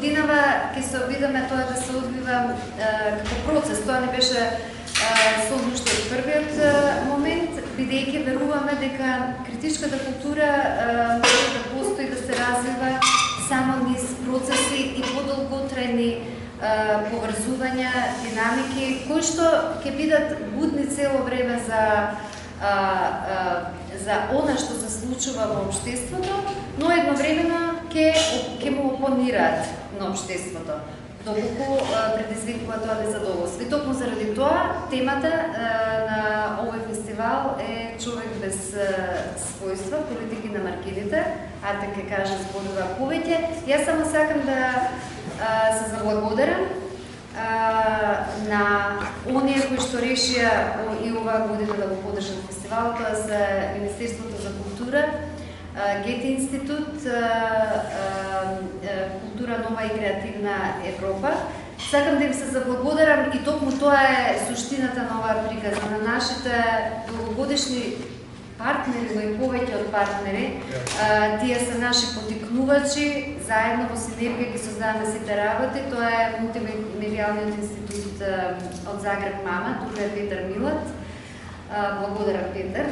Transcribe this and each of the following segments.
годинава ќе се обидаме тоа да се одвива како процес. Тоа не беше со нушта од првиот момент, бидејќи веруваме дека критичката култура може да постои, да се развива само низ процеси и подолготрајни поврзувања, динамики, кои што ќе бидат будни цело време за она што се случува во општеството, но едновремено ќе му опонираат на општеството, доколку предизвикува тоа незадоволство. И токму заради тоа, темата на овој фестивал е човек без својства, политики на маргините, а така каже зборува повеќе. Јас само сакам да се заблагодарам на оние кои што решија и оваа година да го подржат фестивалот, тоа се Министерството за култура, Гете институт, Култура нова и креативна Европа. Сакам да им се заблагодарам и токму тоа е суштината на оваа приказна, на нашите долгогодишни партнери, но и повеќе од партнери. Тие се наши потикнувачи, заедно во синергија ги создаваме сите работи. Тоа е мултимедијалниот институт од Загреб Мама, тука е Петар Милат. Благодарам, Петар.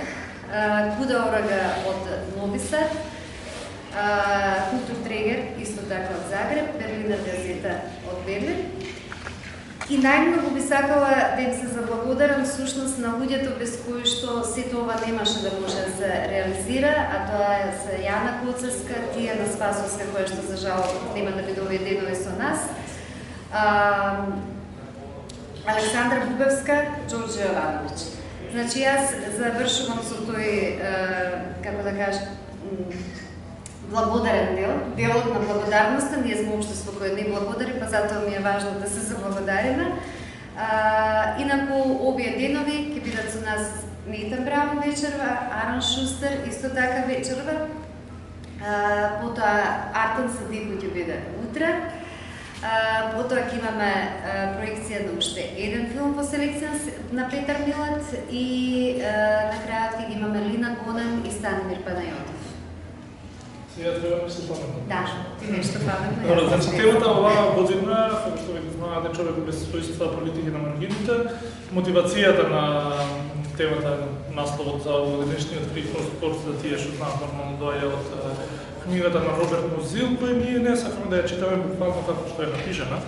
Куда Орага од Нови Сад, Култур Трегер, исто така од Загреб, Берлинер газета од Бодлер. И најмногу би сакала да им се заблагодарам всушност на луѓето без кои што сето ова немаше да може да се реализира, а тоа се Јана Коцевска, Тијана Спасовска, која што за жал нема да биде овие денови со нас, Александра Бубевска, Ѓорѓе Јовановиќ. Значи, јас завршувам со тој, како да кажам, благодарен дел, делот на благодарноста. Ние сме општество кое не благодари, па затоа ми е важно да се заблагодариме. Инаку, овие денови ќе бидат со нас Нејтан Браун вечерва, Арон Шустер исто така вечерва, потоа Артан Садико ќе биде утре, потоа ќе имаме проекција на уште еден филм по селекција на Петар Милат и на крајот ќе имаме Лина Гонен и Станимир Панајотов. Сега треба да се паметам. Да, ти нешто паметно. Значи, темата оваа година, како што ви знаете, човек без својства, политики на маргините, мотивацијата на темата, насловот за овогодишниот Крик, да тие што знаат нормално доаѓа од книгата на Роберт Музил, кој ние не сакаме да ја читаме буквално како што е напишана.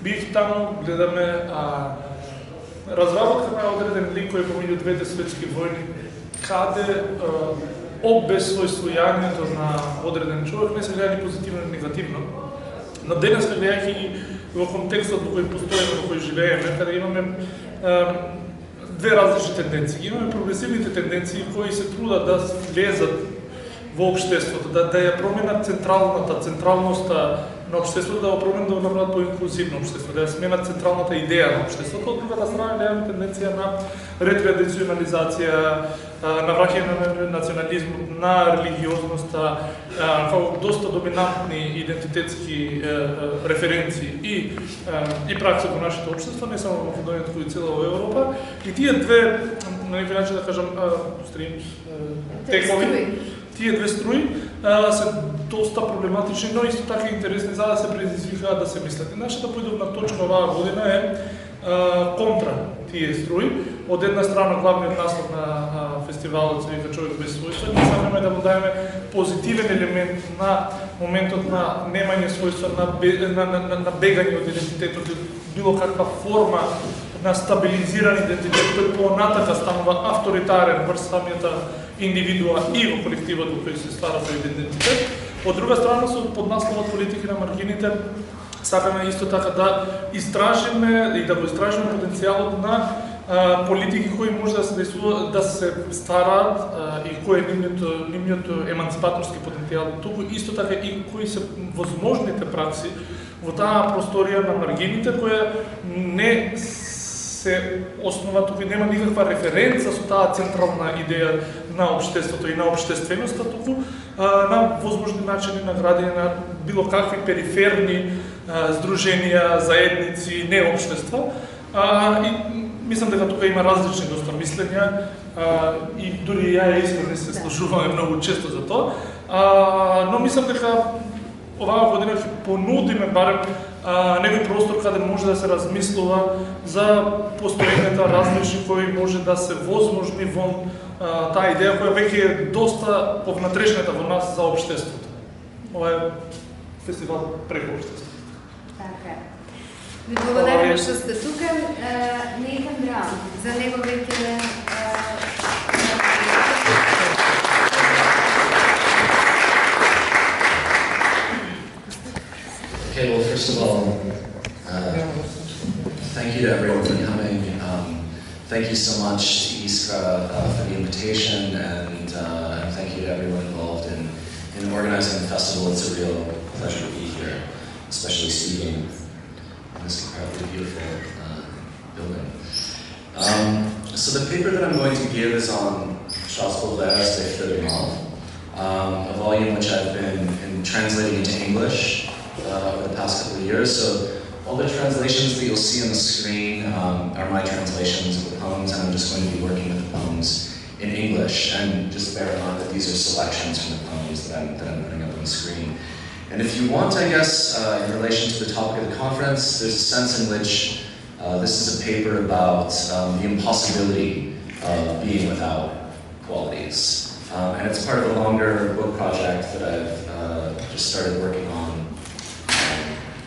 Бих таму гледаме разработка на одреден лик кој помеѓу двете светски војни, каде обесвојствувањето на одреден човек не се гледа ни позитивно ни негативно. Но денес гледајќи во контекстот во кој постојано, во кој живееме, каде имаме две различни тенденции. Имаме прогресивните тенденции кои се трудат да влезат во општеството, да ја променат централноста на општеството, да ја променат да го направат по-инклузивно општество, да ја сменат централната идеја на општеството. Од другата страна гледаме тенденција на ретрадиционализација, на враќање на национализмот, на религиозноста, како доста доминантни идентитетски референции и пракса во нашето општество, не само во Македонија, туку и цела во Европа. И тие две, на некој начин да кажам, текови, тие две струи се доста проблематични, но исто така интересни за да се предизвикаат да се мислат. Нашата појдовна точка оваа година е контра тие струи. Од една страна главниот наслов на фестивалот се вика човек без својства. Ние сакаме да му даеме позитивен елемент на моментот на немање својства, на бегање од идентитетот, било каква форма на стабилизиран идентитет, кој понатака станува авторитарен врз самијата индивидуа и во колективот во кој се ствара тој идентитет. Од друга страна, со поднасловот политики на маргините, сакаме исто така да истражиме и да го истражиме потенцијалот на политики кои може да се стараат и кој е нивниот емансипаторски потенцијал, туку исто така и кои се возможните пракси во таа просторија на маргините, која не се основа, туку нема никаква референца со таа централна идеја на општеството и на општественоста, туку на возможни начини на градење на било какви периферни здруженија, заедници, не општества. И мислам дека тука има различни доста мислења и дури ја искрено не се слушуваме многу често за тоа, но мислам дека оваа година ќе понудиме барем некој простор каде може да се размислува за постојаните различни кои може да се возможни во таа идеја која веќе е доста повнатрешната во нас за општеството. Ова е фестивал преку општеството. Така е. Ви благодарам што сте тука. Нејтан Браун, за него веќе Okay, well, first of all, thank you to everyone for coming. Thank you so much to Iskra for the invitation, and thank you to everyone involved in organizing the festival. It's a real pleasure to be here, especially speaking in this incredibly beautiful building. So the paper that I'm going to give is on Boddler's Fleurs du Mal, a volume which I've been translating into English over the past couple of years. So all the translations that you'll see on the screen are my translations of the poems, and I'm just going to be working with the poems in English. And just bear in mind that these are selections from the poems that I'm putting up on the screen. And if you want, I guess, in relation to the topic of the conference, there's a sense in which this is a paper about the impossibility of being without qualities. And it's part of a longer book project that I've just started working on.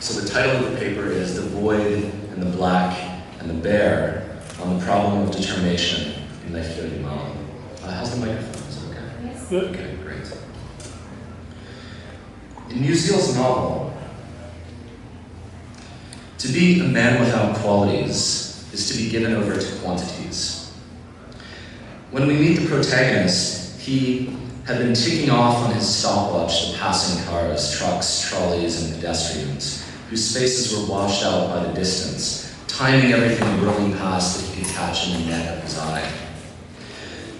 So the title of the paper is The Void and the Black and the Bear on the Problem of Determination in Fleurs du Mal. How's the microphone? Is it okay? Yes. Okay, great. In Museal's novel, to be a man without qualities is to be given over to quantities. When we meet the protagonist, he had been ticking off on his stopwatch the passing cars, trucks, trolleys, and pedestrians, whose faces were washed out by the distance, timing everything whirling past that he could catch in the net of his eye.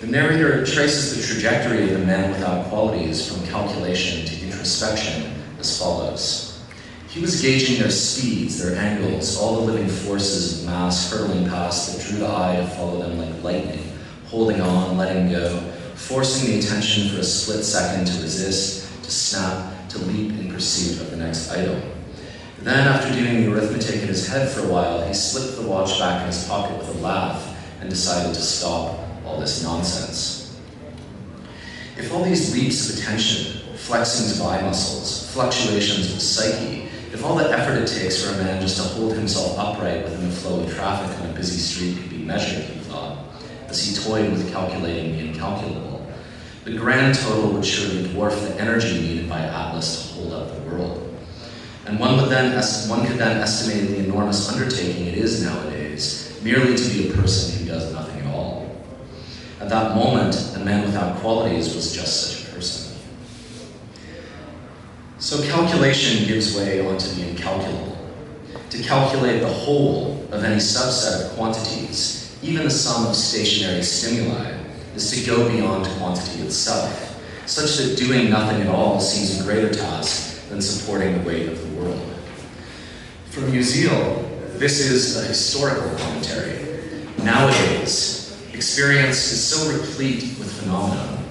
The narrator traces the trajectory of the man without qualities from calculation to introspection as follows. He was gauging their speeds, their angles, all the living forces of mass hurtling past that drew the eye to follow them like lightning, holding on, letting go, forcing the attention for a split second to resist, to snap, to leap in pursuit of the next item. Then, after doing the arithmetic in his head for a while, he slipped the watch back in his pocket with a laugh and decided to stop all this nonsense. If all these leaps of attention, flexings of eye muscles, fluctuations of psyche, if all the effort it takes for a man just to hold himself upright within the flow of traffic on a busy street could be measured, he thought, as he toyed with calculating the incalculable, the grand total would surely dwarf the energy needed by Atlas to hold up the world. And one could then estimate the enormous undertaking it is nowadays, merely to be a person who does nothing at all. At that moment, a man without qualities was just such a person. So calculation gives way onto the incalculable. To calculate the whole of any subset of quantities, even the sum of stationary stimuli, is to go beyond quantity itself, such that doing nothing at all seems a greater task than supporting the weight of the world. For Museal, this is a historical commentary. Nowadays, experience is so replete with phenomena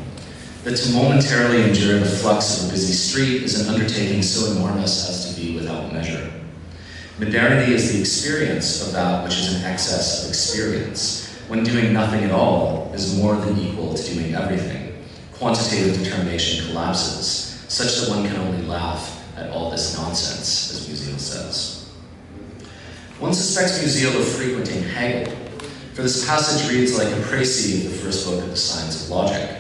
that to momentarily endure the flux of a busy street is an undertaking so enormous as to be without measure. Modernity is the experience of that which is in excess of experience, when doing nothing at all is more than equal to doing everything. Quantitative determination collapses, such that one can only laugh at all this nonsense, as Museal says. One suspects Museal of frequenting Hegel, for this passage reads like a précis of the first book of the Science of Logic.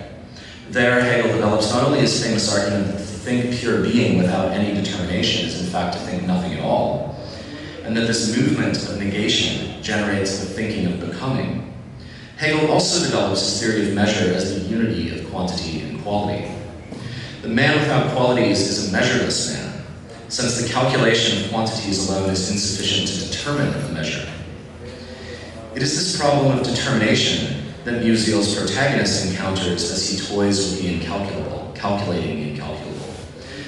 There, Hegel develops not only his famous argument that to think pure being without any determination is in fact to think nothing at all, and that this movement of negation generates the thinking of becoming. Hegel also develops his theory of measure as the unity of quantity and quality. The man without qualities is a measureless man, since the calculation of quantities alone is insufficient to determine a measure. It is this problem of determination that Museal's protagonist encounters as he toys with the incalculable, calculating the incalculable.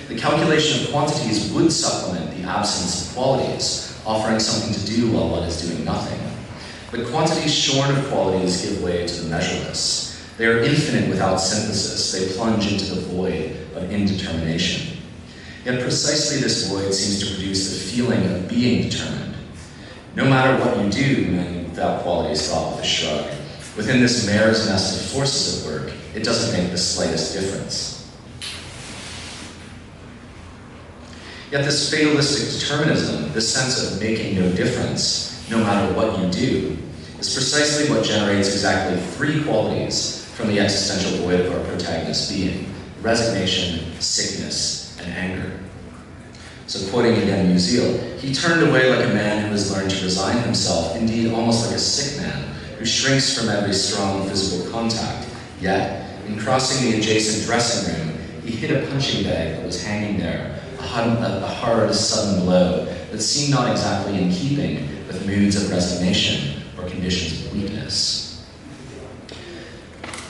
The calculation of quantities would supplement the absence of qualities, offering something to do while one is doing nothing. But quantities shorn of qualities give way to the measureless. They are infinite without synthesis. They plunge into the void of indetermination. Yet precisely this void seems to produce the feeling of being determined. No matter what you do, many without qualities thought with a shrug. Within this mare's nest of forces at work, it doesn't make the slightest difference. Yet this fatalistic determinism, this sense of making no difference, no matter what you do, is precisely what generates exactly three qualities from the existential void of our protagonist being: resignation, sickness, and anger. So quoting again Musil, he turned away like a man who has learned to resign himself, indeed almost like a sick man, who shrinks from every strong physical contact. Yet, in crossing the adjacent dressing room, he hit a punching bag that was hanging there, a hard, sudden blow that seemed not exactly in keeping with moods of resignation or conditions of weakness.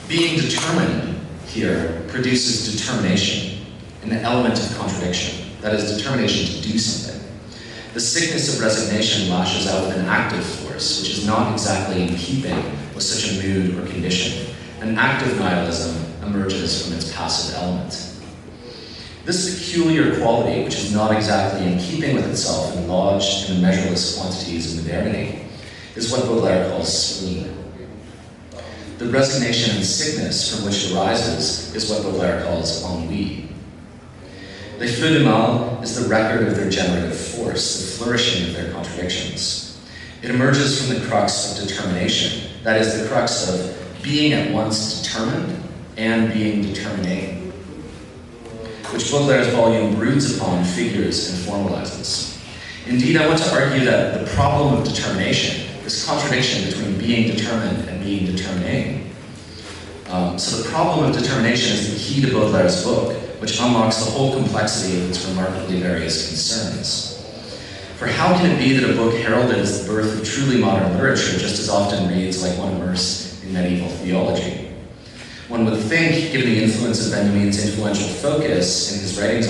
Being determined here produces determination, an element of contradiction, that is, determination to do something. The sickness of resignation lashes out with an active force, which is not exactly in keeping with such a mood or condition. An active nihilism emerges from its passive element. This peculiar quality, which is not exactly in keeping with itself and lodged in the measureless quantities of modernity, is what Boдлер calls spleen. The resignation and sickness from which it arises is what Boдлer calls ennui. Les Fleurs du Mal is the record of their generative force, the flourishing of their contradictions. It emerges from the crux of determination, that is, the crux of being at once determined and being determining, which Baudelair's volume broods upon, figures, and formalizes. Indeed, I want to argue that the problem of determination, this contradiction between being determined and being determining, so the problem of determination is the key to Baudelaire's book, which unlocks the whole complexity of its remarkably various concerns. For how can it be that a book heralded as the birth of truly modern literature just as often reads like one immersed in medieval theology? One would think, given the influence of Benjamin's influential focus in his writings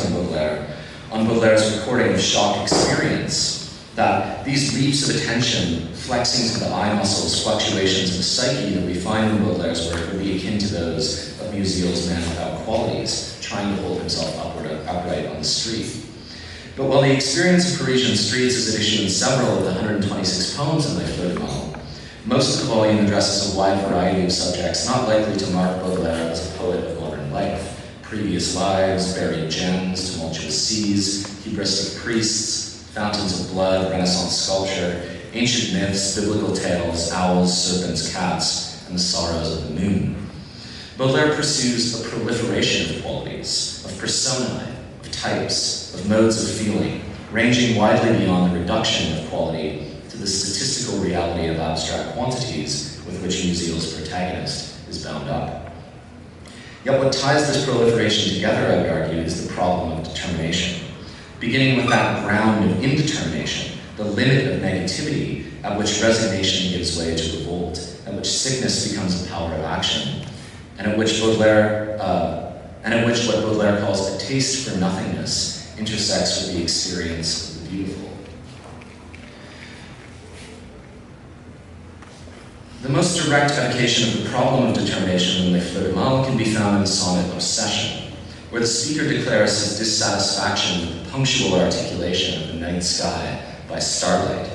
on Baudelaire's recording of shock experience, that these leaps of attention, flexings of the eye muscles, fluctuations of the psyche that we find in Baudelaire's work would be akin to those of Musil's Man Without Qualities, trying to hold himself upright on the street. But while the experience of Parisian streets is at issue in several of the 126 poems in Les Fleurs du Mal, most of the volume addresses a wide variety of subjects not likely to mark Baudelaire as a poet of modern life: previous lives, buried gems, tumultuous seas, hubristic priests, fountains of blood, Renaissance sculpture, ancient myths, biblical tales, owls, serpents, cats, and the sorrows of the moon. Baudelaire pursues a proliferation of qualities, of personae, of types, of modes of feeling, ranging widely beyond the reduction of quality to the statistical reality of abstract quantities with which Musil's protagonist is bound up. Yet what ties this proliferation together, I would argue, is the problem of determination, beginning with that ground of indetermination, the limit of negativity at which resignation gives way to revolt, at which sickness becomes a power of action, and at which what Baudelaire calls a taste for nothingness intersects with the experience of the beautiful. The most direct evocation of the problem of determination in Les Fleurs du Mal can be found in the sonnet Obsession, where the speaker declares his dissatisfaction with the punctual articulation of the night sky by starlight.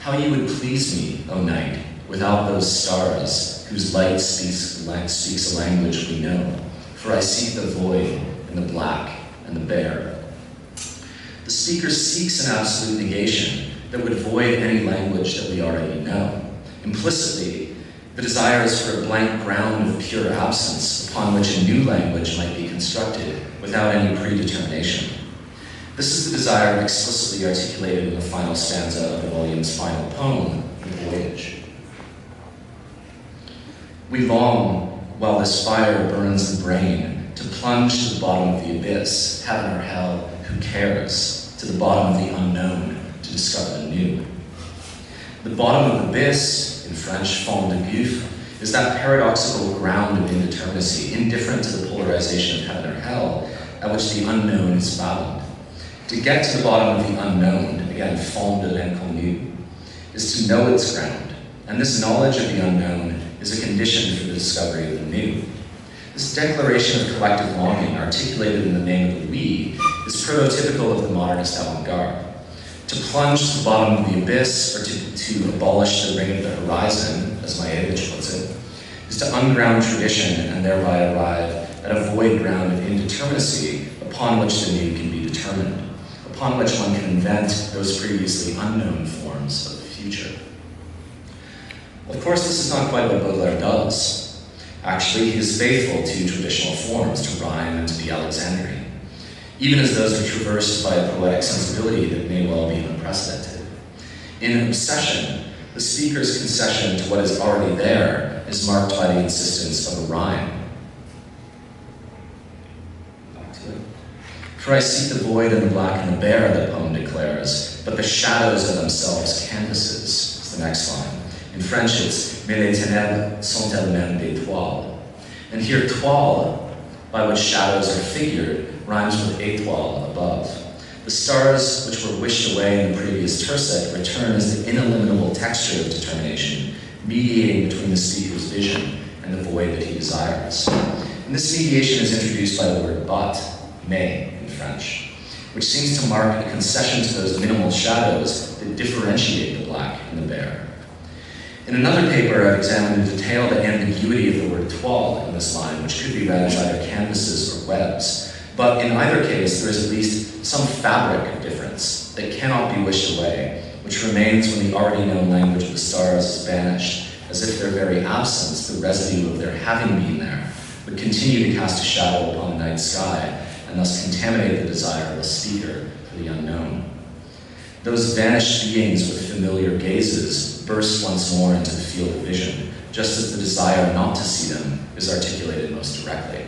How you would please me, O night, without those stars, whose light speaks a language we know, for I seek the void and the black and the bare. The speaker seeks an absolute negation that would void any language that we already know. Implicitly, the desire is for a blank ground of pure absence upon which a new language might be constructed without any predetermination. This is the desire explicitly articulated in the final stanza of the volume's final poem, The Voyage. We long, while this fire burns the brain, to plunge to the bottom of the abyss, heaven or hell, who cares, to the bottom of the unknown, to discover the new. The bottom of the abyss, in French, fond de gouffre, is that paradoxical ground of indeterminacy, indifferent to the polarization of heaven or hell, at which the unknown is fathomed. To get to the bottom of the unknown, again, fond de l'inconnu, is to know its ground, and this knowledge of the unknown is a condition for the discovery of the new. This declaration of collective longing, articulated in the name of the we, is prototypical of the modernist avant-garde. To plunge to the bottom of the abyss, or to abolish the ring of the horizon, as Maevich puts it, is to unground tradition and thereby arrive at a void ground of indeterminacy upon which the new can be determined, upon which one can invent those previously unknown forms of the future. Of course, this is not quite what Boдлер does. Actually, he is faithful to traditional forms, to rhyme and to be Alexandrian, even as those are traversed by a poetic sensibility that may well be unprecedented. In Obsession, the speaker's concession to what is already there is marked by the insistence of a rhyme. For I see the void and the black and the bare, the poem declares, but the shadows are themselves canvases, is the next line. In French, it's mais les ténèbres sont elles-mêmes des toiles. And here, toile, by which shadows are figured, rhymes with étoile above. The stars which were wished away in the previous tercet return as the ineliminable texture of determination, mediating between the speaker's vision and the void that he desires. And this mediation is introduced by the word but, mais, in French, which seems to mark a concession to those minimal shadows that differentiate the black and the bare. In another paper, I've examined in detail the ambiguity of the word toile in this line, which could be read as either canvases or webs. But in either case, there is at least some fabric of difference that cannot be wished away, which remains when the already known language of the stars is banished, as if their very absence, the residue of their having been there, would continue to cast a shadow upon the night sky, and thus contaminate the desire of the speaker for the unknown. Those vanished beings with familiar gazes burst once more into the field of vision, just as the desire not to see them is articulated most directly.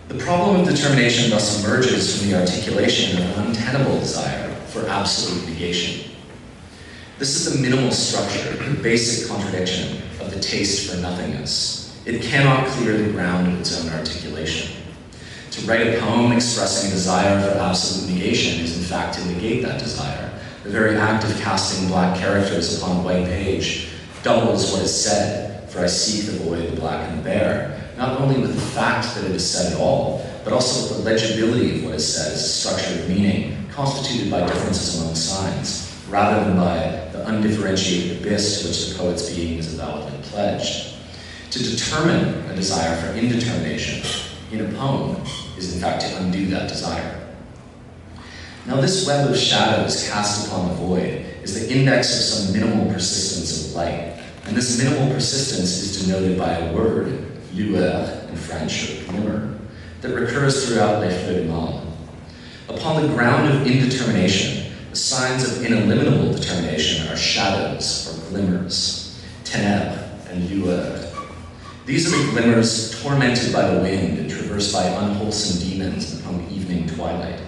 The problem of determination thus emerges from the articulation of an untenable desire for absolute negation. This is the minimal structure, the basic contradiction of the taste for nothingness. It cannot clear the ground of its own articulation. To write a poem expressing a desire for absolute negation is in fact to negate that desire. The very act of casting black characters upon a white page doubles what is said, for I seek the void, the black and the bare, not only with the fact that it is said at all, but also with the legibility of what is said as a structure of meaning constituted by differences among signs, rather than by the undifferentiated abyss to which the poet's being is avowedly pledged. To determine a desire for indetermination in a poem is in fact to undo that desire. Now this web of shadows cast upon the void is the index of some minimal persistence of light, and this minimal persistence is denoted by a word, lueur in French, or glimmer, that recurs throughout Les Fleurs du Mal. Upon the ground of indetermination, the signs of ineliminable determination are shadows or glimmers, ténèbres and lueur. These are the glimmers tormented by the wind and traversed by unwholesome demons in the poem Evening Twilight.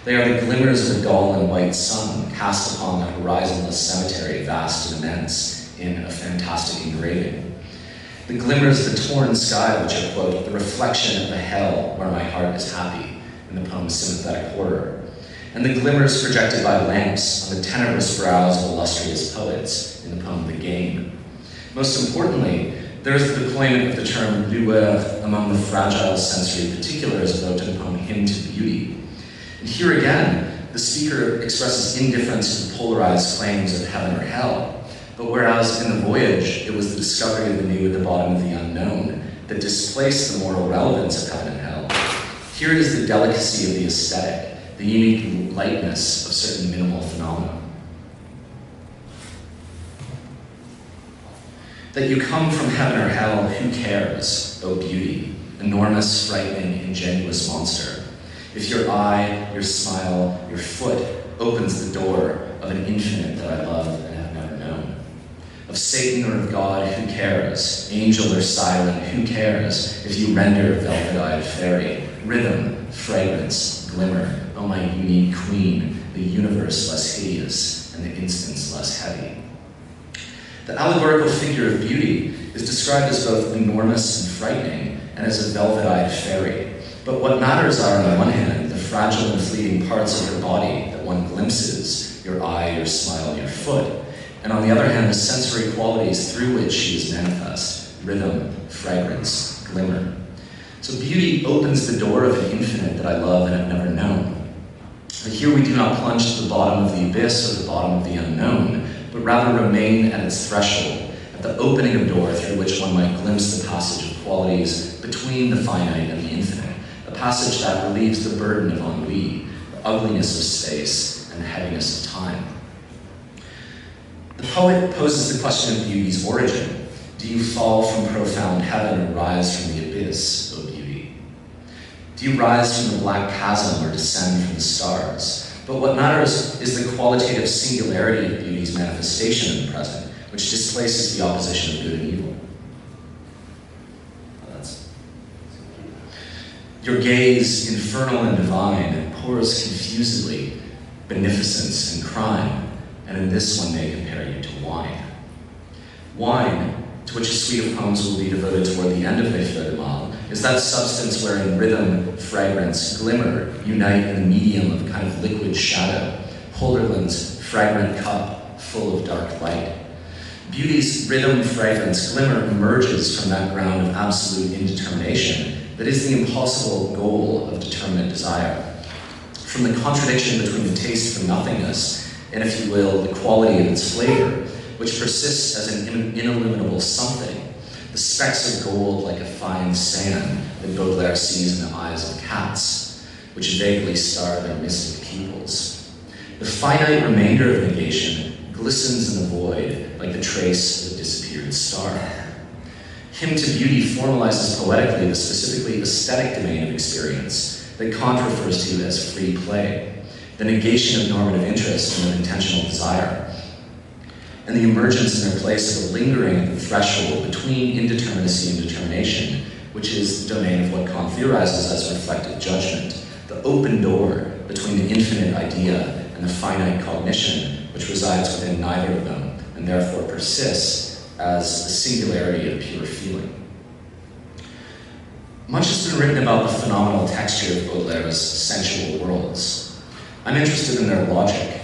They are the glimmers of a dull and white sun cast upon the horizonless cemetery, vast and immense, in a fantastic engraving. The glimmers of the torn sky, which are, quote, the reflection of the hell where my heart is happy, in the poem Sympathetic Horror. And the glimmers projected by lamps on the tenebrous brows of illustrious poets, in the poem The Game. Most importantly, there is the deployment of the term lueur among the fragile sensory particulars evoked in the poem Hymn to Beauty. And here again, the speaker expresses indifference to the polarized claims of heaven or hell. But whereas in The Voyage, it was the discovery of the new at the bottom of the unknown that displaced the moral relevance of heaven and hell, here it is the delicacy of the aesthetic, the unique lightness of certain minimal phenomena. That you come from heaven or hell, who cares, O beauty, enormous, frightening, ingenuous monster? If your eye, your smile, your foot opens the door of an infinite that I love and have never known. Of Satan or of God, who cares? Angel or siren, who cares? If you render velvet-eyed fairy, rhythm, fragrance, glimmer, O my unique queen, the universe less hideous and the instance less heavy. The allegorical figure of beauty is described as both enormous and frightening and as a velvet-eyed fairy. But what matters are, on the one hand, the fragile and fleeting parts of her body that one glimpses, your eye, your smile, your foot, and on the other hand, the sensory qualities through which she is manifest, rhythm, fragrance, glimmer. So beauty opens the door of an infinite that I love and have never known. But here we do not plunge to the bottom of the abyss or the bottom of the unknown, but rather remain at its threshold, at the opening of door through which one might glimpse the passage of qualities between the finite and the infinite, a passage that relieves the burden of ennui, the ugliness of space, and the heaviness of time. The poet poses the question of beauty's origin. Do you fall from profound heaven or rise from the abyss, O beauty? Do you rise from the black chasm or descend from the stars? But what matters is the qualitative singularity of beauty's manifestation in the present, which displaces the opposition of good and evil. Your gaze, infernal and divine, pours confusedly beneficence and crime, and in this one may compare you to wine. Wine, to which a suite of poems will be devoted toward the end of Les Fleurs du Mal, is that substance wherein rhythm, fragrance, glimmer unite in the medium of a kind of liquid shadow, Holderlin's fragrant cup full of dark light. Beauty's rhythm, fragrance, glimmer emerges from that ground of absolute indetermination that is the impossible goal of determinate desire. From the contradiction between the taste for nothingness and, if you will, the quality of its flavor, which persists as an ineliminable something, the specks of gold like a fine sand that Boдлер sees in the eyes of cats, which vaguely star their mystic pupils. The finite remainder of negation glistens in the void like the trace of a disappeared star. Hymn to Beauty formalizes poetically the specifically aesthetic domain of experience that Kant refers to as free play, the negation of normative interest and of intentional desire, and the emergence in their place of a lingering at the threshold between indeterminacy and determination, which is the domain of what Kant theorizes as reflective judgment, the open door between the infinite idea and the finite cognition, which resides within neither of them, and therefore persists as the singularity of pure feeling. Much has been written about the phenomenal texture of Bodler's sensual worlds. I'm interested in their logic,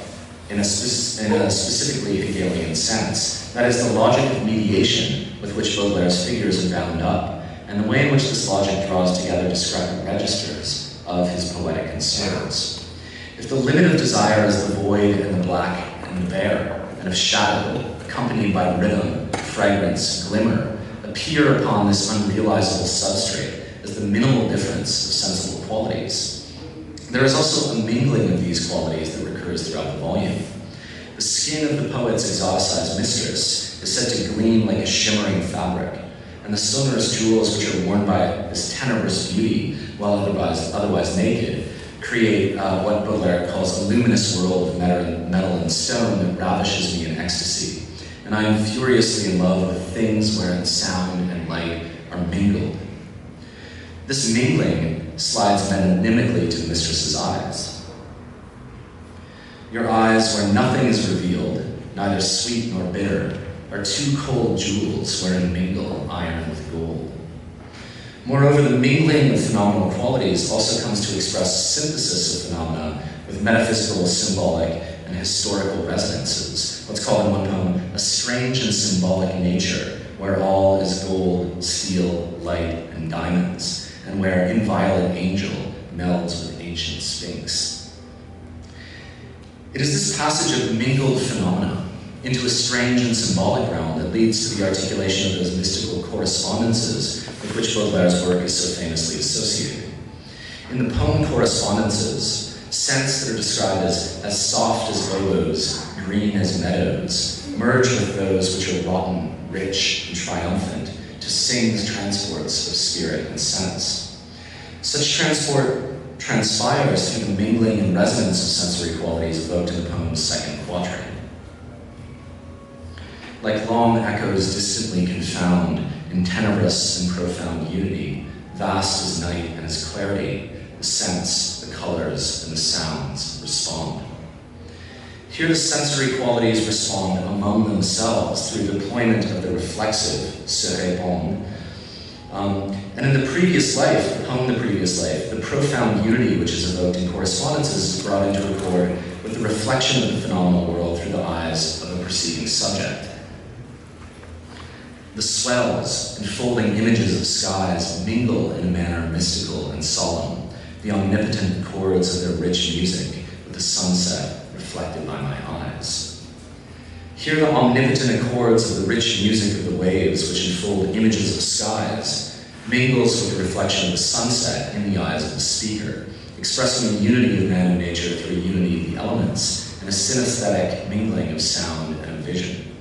in a specifically Hegelian sense. That is, the logic of mediation with which Bodler's figures are bound up, and the way in which this logic draws together discrepant registers of his poetic concerns. If the limit of desire is the void and the black and the bare, and of shadow, accompanied by rhythm, fragrance, glimmer, appear upon this unrealizable substrate as the minimal difference of sensible qualities, there is also a mingling of these qualities that recurs throughout the volume. The skin of the poet's exoticized mistress is said to gleam like a shimmering fabric, and the sonorous jewels which are worn by this tenebrous beauty, while otherwise naked, create what Boдлер calls a luminous world of metal and stone that ravishes me in ecstasy. And I am furiously in love with things wherein sound and light are mingled. This mingling slides metonymically to the mistress's eyes. Your eyes, where nothing is revealed, neither sweet nor bitter, are two cold jewels wherein mingle iron with gold. Moreover, the mingling of phenomenal qualities also comes to express synthesis of phenomena with metaphysical, symbolic, and historical resonances, what's called in one poem a strange and symbolic nature, where all is gold, steel, light, and diamonds, and where inviolate angel melds with ancient sphinx. It is this passage of mingled phenomena into a strange and symbolic realm that leads to the articulation of those mystical correspondences with which Bodler's work is so famously associated. In the poem Correspondences, scents that are described as soft as oboes, green as meadows, merge with those which are rotten, rich, and triumphant to sing transports of spirit and sense. Such transport transpires through the mingling and resonance of sensory qualities evoked in the poem's second quatrain. Like long echoes distantly confound in tenebrous and profound unity, vast as night and as clarity, the sense, the colors, and the sounds respond. Here the sensory qualities respond among themselves through deployment of the reflexive, se répond. And in the previous life, the poem The Previous Life, the profound unity which is evoked in Correspondences is brought into accord with the reflection of the phenomenal world through the eyes of a perceiving subject. The swells, enfolding images of skies, mingle in a manner mystical and solemn, the omnipotent chords of their rich music with the sunset reflected by my eyes. Here the omnipotent accords of the rich music of the waves which enfold images of skies mingles with the reflection of the sunset in the eyes of the speaker, expressing the unity of man and nature through a unity of the elements and a synesthetic mingling of sound and vision.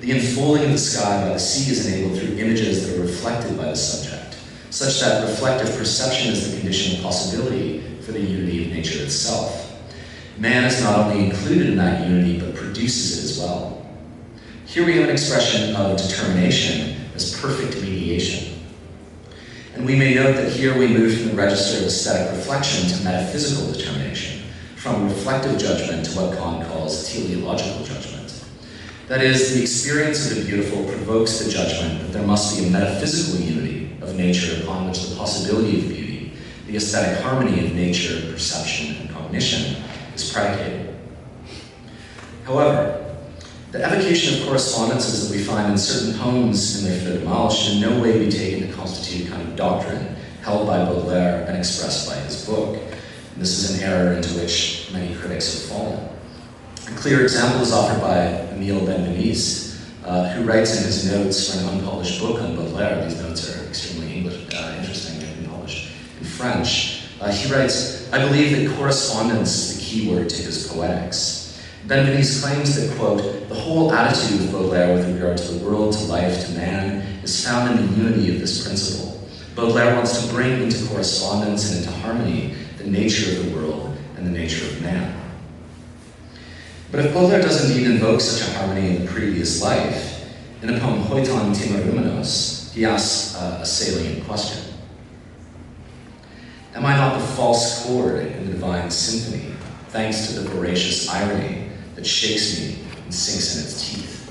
The enfolding of the sky by the sea is enabled through images that are reflected by the subject, such that reflective perception is the condition of possibility for the unity of nature itself. Man is not only included in that unity, but produces it as well. Here we have an expression of determination as perfect mediation. And we may note that here we move from the register of aesthetic reflection to metaphysical determination, from reflective judgment to what Kant calls teleological judgment. That is, the experience of the beautiful provokes the judgment that there must be a metaphysical unity of nature upon which the possibility of beauty, the aesthetic harmony of nature, perception, and cognition is predicated. However, the evocation of correspondences that we find in certain poems in Les Fleurs du Mal should in no way be taken to constitute a kind of doctrine held by Boдлер and expressed by his book. And this is an error into which many critics have fallen. A clear example is offered by Emile Benveniste, who writes in his notes for an unpublished book on Boдлер. These notes are extremely interesting. They've been published in French. He writes, "I believe that correspondence is the key word to his poetics." Benveniste claims that, quote, "the whole attitude of Boдлer with regard to the world, to life, to man, is found in the unity of this principle. Boдлer wants to bring into correspondence and into harmony the nature of the world and the nature of man." But if Boдлer does indeed invoke such a harmony in the previous life, in the poem Neјtán temniната, he asks a salient question. Am I not the false chord in the divine symphony, thanks to the voracious irony that shakes me and sinks in its teeth?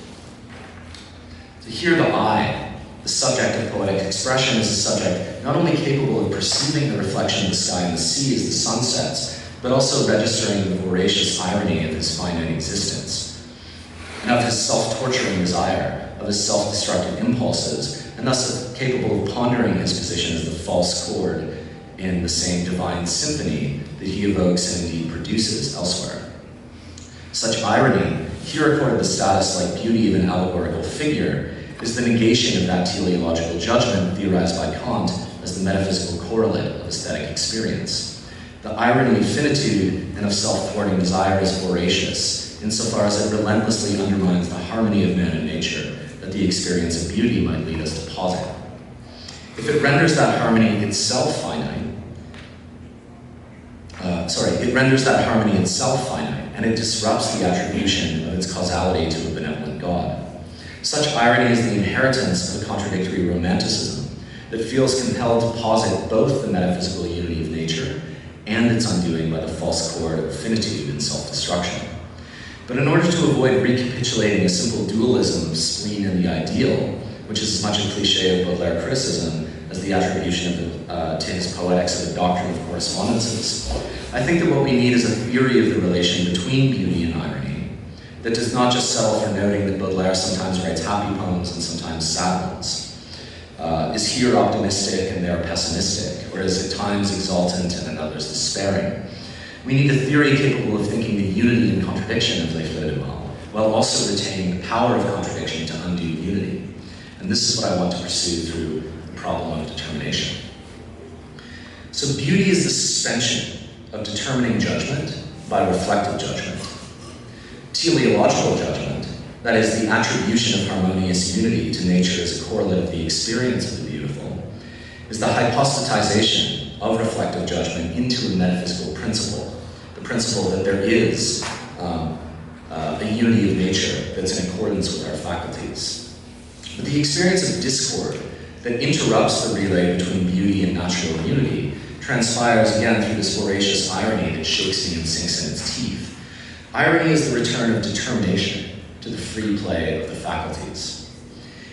To hear the I, the subject of poetic expression, is a subject not only capable of perceiving the reflection of the sky and the sea as the sun sets, but also registering the voracious irony of his finite existence, and of his self-torturing desire, of his self-destructive impulses, and thus capable of pondering his position as the false chord in the same divine symphony that he evokes and indeed produces elsewhere. Such irony, here accorded the status like beauty of an allegorical figure, is the negation of that teleological judgment theorized by Kant as the metaphysical correlate of aesthetic experience. The irony of finitude and of self-thwarting desire is voracious, insofar as it relentlessly undermines the harmony of man and nature that the experience of beauty might lead us to posit. If it renders that harmony itself finite, and it disrupts the attribution of its causality to a benevolent God. Such irony is the inheritance of a contradictory romanticism that feels compelled to posit both the metaphysical unity of nature and its undoing by the false chord of finitude and self-destruction. But in order to avoid recapitulating a simple dualism of spleen and the ideal, which is as much a cliche of Baudelaire criticism as the attribution to his poetics of the doctrine of correspondences, I think that what we need is a theory of the relation between beauty and irony that does not just settle for noting that Baudelaire sometimes writes happy poems and sometimes sad ones. Is here optimistic and there pessimistic, or is at times exultant and at others despairing? We need a theory capable of thinking the unity and contradiction of Les Fleurs du Mal, while also retaining the power of contradiction to undo unity. And this is what I want to pursue through the problem of determination. So beauty is the suspension of determining judgment by reflective judgment. Teleological judgment, that is, the attribution of harmonious unity to nature as a correlate of the experience of the beautiful, is the hypostatization of reflective judgment into a metaphysical principle, the principle that there is a unity of nature that's in accordance with our faculties. But the experience of discord that interrupts the relay between beauty and natural unity transpires again through this voracious irony that shakes me and sinks in its teeth. Irony is the return of determination to the free play of the faculties.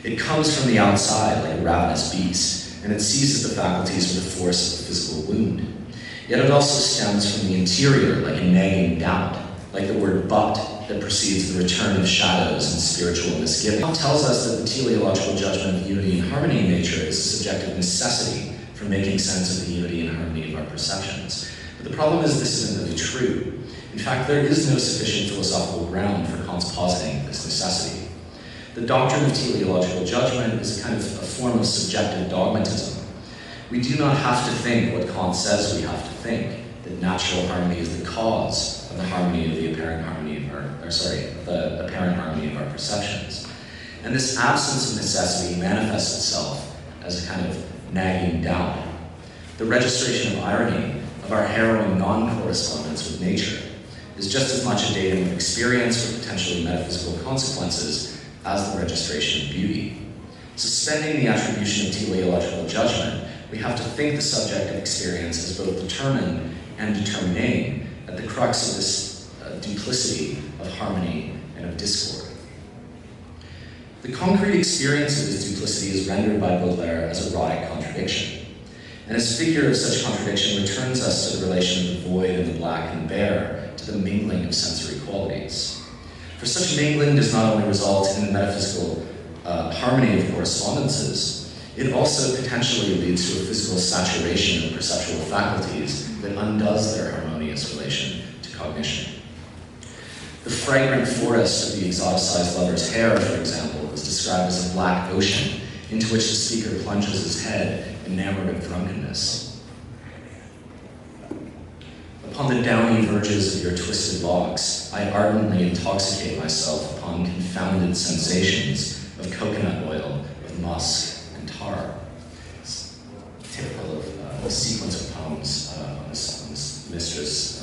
It comes from the outside like a ravenous beast, and it seizes the faculties with the force of a physical wound. Yet it also stems from the interior like a nagging doubt, like the word but that precedes the return of shadows and spiritual misgiving. It tells us that the teleological judgment of unity and harmony in nature is a subjective necessity for making sense of the unity and harmony of our perceptions. But the problem is this isn't really true. In fact, there is no sufficient philosophical ground for Kant's positing this necessity. The doctrine of teleological judgment is a kind of a form of subjective dogmatism. We do not have to think what Kant says we have to think, that natural harmony is the cause of the harmony of the apparent harmony of the apparent harmony of our perceptions. And this absence of necessity manifests itself as a kind of nagging doubt. The registration of irony, of our harrowing non-correspondence with nature, is just as much a datum of experience with potentially metaphysical consequences as the registration of beauty. Suspending the attribution of teleological judgment, we have to think the subject of experience as both determined and determining at the crux of this duplicity of harmony and of discord. The concrete experience of this duplicity is rendered by Boдлер as erotic contradiction, and his figure of such contradiction returns us to the relation of the void and the black and the bare, to the mingling of sensory qualities. For such mingling does not only result in the metaphysical harmony of correspondences, it also potentially leads to a physical saturation of perceptual faculties that undoes their harmonious relation to cognition. The fragrant forest of the exoticized lover's hair, for example, is described as a black ocean into which the speaker plunges his head, enamored of drunkenness. Upon the downy verges of your twisted locks, I ardently intoxicate myself upon confounded sensations of coconut oil, of musk, and tar. It's typical of a sequence of poems on this mistress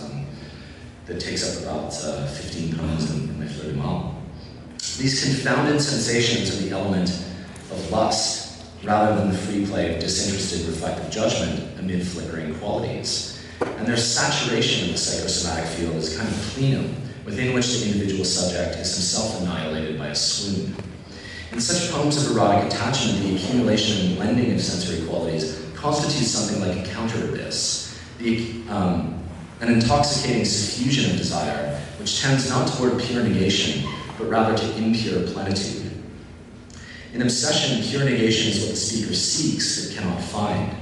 that takes up about 15 poems in the Fleurs du Mal. These confounded sensations are the element of lust, rather than the free play of disinterested reflective judgment amid flickering qualities. And their saturation of the psychosomatic field is a kind of plenum within which the individual subject is himself annihilated by a swoon. In such poems of erotic attachment, the accumulation and blending of sensory qualities constitutes something like a counter-abyss, an intoxicating suffusion of desire, which tends not toward pure negation, but rather to impure plenitude. In obsession, pure negation is what the speaker seeks but cannot find.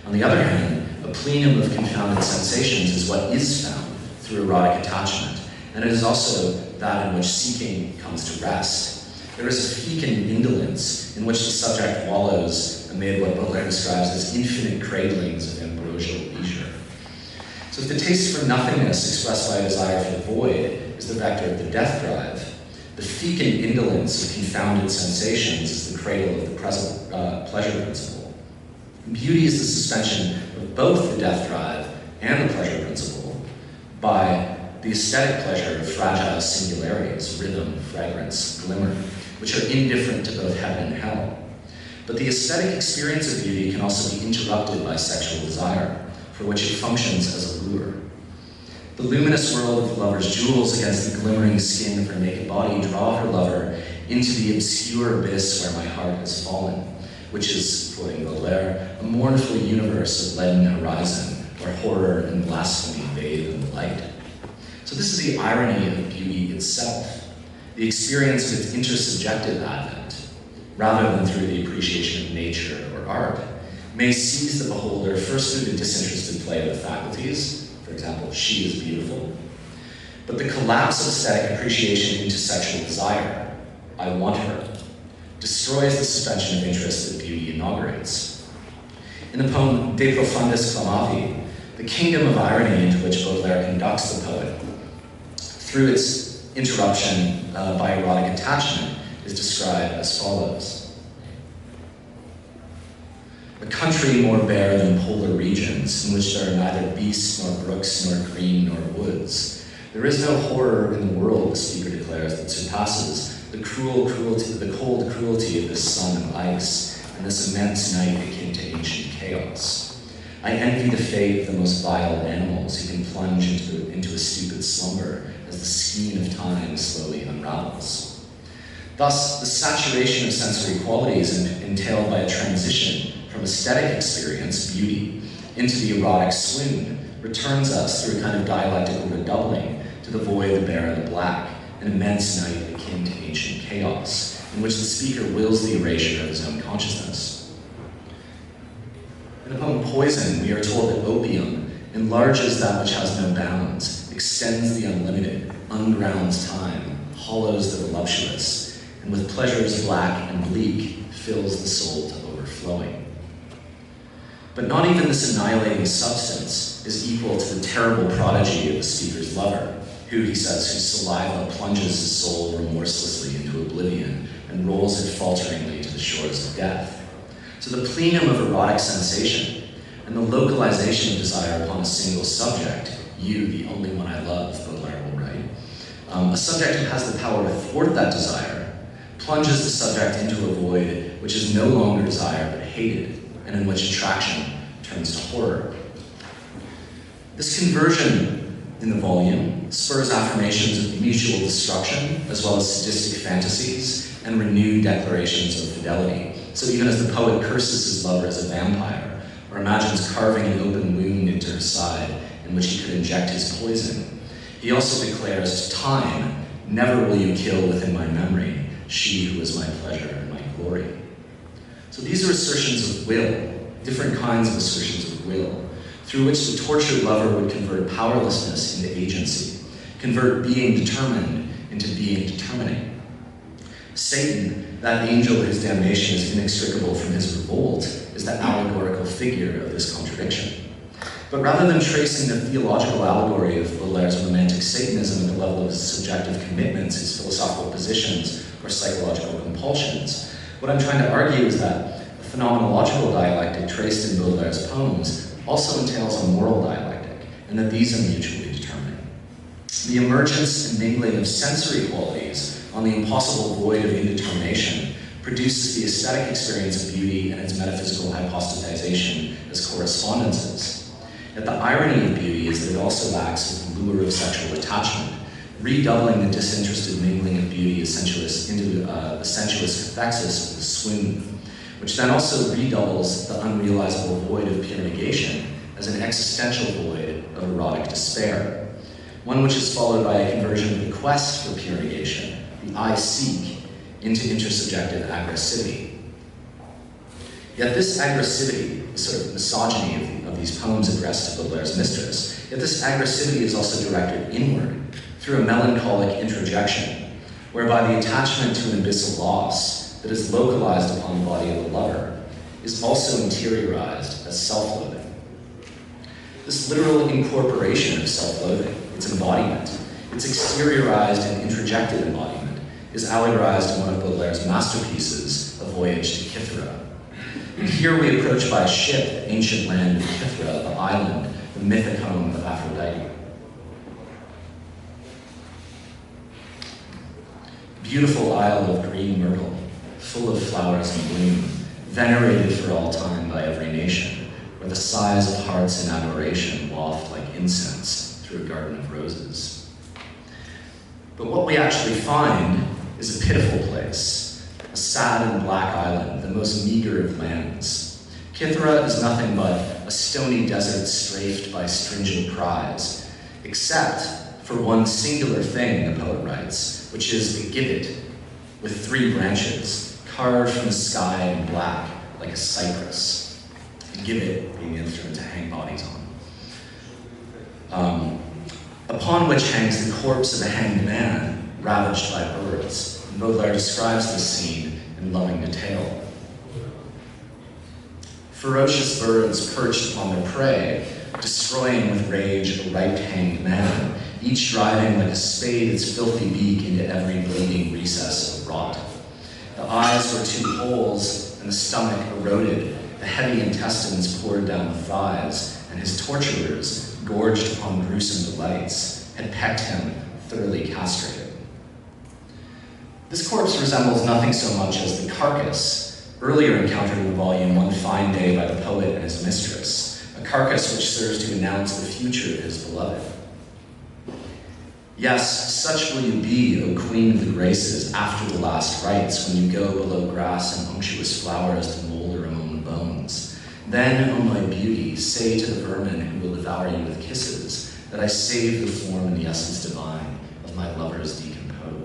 On the other hand, a plenum of confounded sensations is what is found through erotic attachment, and it is also that in which seeking comes to rest. There is a fecund indolence in which the subject wallows amid what Botley describes as infinite cradlings of ambrosial leisure. So if the taste for nothingness expressed by a desire for the void is the vector of the death drive, the fecund indolence of confounded sensations is the cradle of the pleasure principle. Beauty is the suspension of both the death drive and the pleasure principle by the aesthetic pleasure of fragile singularities, rhythm, fragrance, glimmer, which are indifferent to both heaven and hell. But the aesthetic experience of beauty can also be interrupted by sexual desire, for which it functions as a lure. The luminous world of the lover's jewels against the glimmering skin of her naked body draw her lover into the obscure abyss where my heart has fallen, which is, quoting Botlер, a mournful universe of leaden horizon, where horror and blasphemy bathe in the light. So this is the irony of beauty itself, the experience of its intersubjective advent, rather than through the appreciation of nature or art, may seize the beholder first through the disinterested play of the faculties, for example, she is beautiful, but the collapse of aesthetic appreciation into sexual desire, I want her, destroys the suspension of interest that beauty inaugurates. In the poem De Profundis Clamavi, the kingdom of irony into which Botler conducts the poet, through its interruption by erotic attachment, is described as follows. A country more bare than polar regions, in which there are neither beasts, nor brooks, nor green, nor woods. There is no horror in the world, the speaker declares, that surpasses the cold cruelty of this sun of ice, and this immense night akin to ancient chaos. I envy the fate of the most vile animals who can plunge into a stupid slumber as the skein of time slowly unravels. Thus, the saturation of sensory qualities entailed by a transition from aesthetic experience, beauty, into the erotic swoon, returns us through a kind of dialectical redoubling to the void, the bare, and the black, an immense night akin to ancient chaos, in which the speaker wills the erasure of his own consciousness. In the poem Poison, we are told that opium enlarges that which has no bounds, extends the unlimited, ungrounds time, hollows the voluptuous, and with pleasures black and bleak, fills the soul to overflowing. But not even this annihilating substance is equal to the terrible prodigy of the speaker's lover, who, he says, whose saliva plunges his soul remorselessly into oblivion and rolls it falteringly to the shores of death. So the plenum of erotic sensation and the localization of desire upon a single subject, you, the only one I love, Boдлer will write, a subject who has the power to thwart that desire, plunges the subject into a void which is no longer desire but hated, and in which attraction turns to horror. This conversion in the volume spurs affirmations of mutual destruction, as well as sadistic fantasies and renewed declarations of fidelity. So even as the poet curses his lover as a vampire, or imagines carving an open wound into her side in which he could inject his poison, he also declares to time, "Never will you kill within my memory she who is my pleasure and my glory." So these are assertions of will, different kinds of assertions of will, through which the tortured lover would convert powerlessness into agency, convert being determined into being determining. Satan, that angel whose damnation is inextricable from his revolt, is the allegorical figure of this contradiction. But rather than tracing the theological allegory of Bodler's romantic Satanism at the level of his subjective commitments, his philosophical positions, or psychological compulsions, what I'm trying to argue is that the phenomenological dialectic traced in Bodler's poems also entails a moral dialectic, and that these are mutually determining. The emergence and mingling of sensory qualities on the impossible void of indetermination produces the aesthetic experience of beauty and its metaphysical hypostatization as correspondences. Yet the irony of beauty is that it also acts as the lure of sexual attachment, redoubling the disinterested mingling of beauty as sensuous into the sensuous cathexis of the swoon, which then also redoubles the unrealizable void of pure negation as an existential void of erotic despair, one which is followed by a conversion of the quest for pure negation, the I seek, into intersubjective aggressivity. Yet this aggressivity, the sort of misogyny of these poems addressed to Bodler's mistress, yet this aggressivity is also directed inward through a melancholic introjection, whereby the attachment to an abyssal loss that is localized upon the body of the lover is also interiorized as self-loathing. This literal incorporation of self-loathing, its embodiment, its exteriorized and introjected embodiment, is allegorized in one of Bodler's masterpieces, A Voyage to Kithra. And here we approach by a ship the ancient land of Kithra, the island, the mythic home of Aphrodite. Beautiful isle of green myrtle, full of flowers in bloom, venerated for all time by every nation, where the sighs of hearts in adoration waft like incense through a garden of roses. But what we actually find is a pitiful place, a sad and black island, the most meager of lands. Kithra is nothing but a stony desert strafed by stringent cries, except for one singular thing, the poet writes, which is the gibbet, with 3 branches, carved from the sky in black, like a cypress. The gibbet being the instrument to hang bodies on. Upon which hangs the corpse of a hanged man, ravaged by birds. And Boдлер describes this scene in loving detail. Ferocious birds perched upon their prey, destroying with rage a ripe hanged man, each driving like a spade its filthy beak into every bleeding recess of rot. The eyes were 2 holes, and the stomach eroded, the heavy intestines poured down the thighs, and his torturers, gorged upon gruesome delights, had pecked him thoroughly castrated. This corpse resembles nothing so much as the carcass, earlier encountered in the volume one fine day by the poet and his mistress, a carcass which serves to announce the future of his beloved. Yes, such will you be, O Queen of the Graces, after the last rites, when you go below grass and unctuous flowers to molder among the bones. Then, O my beauty, say to the vermin who will devour you with kisses, that I save the form and the essence divine of my lover's decomposed.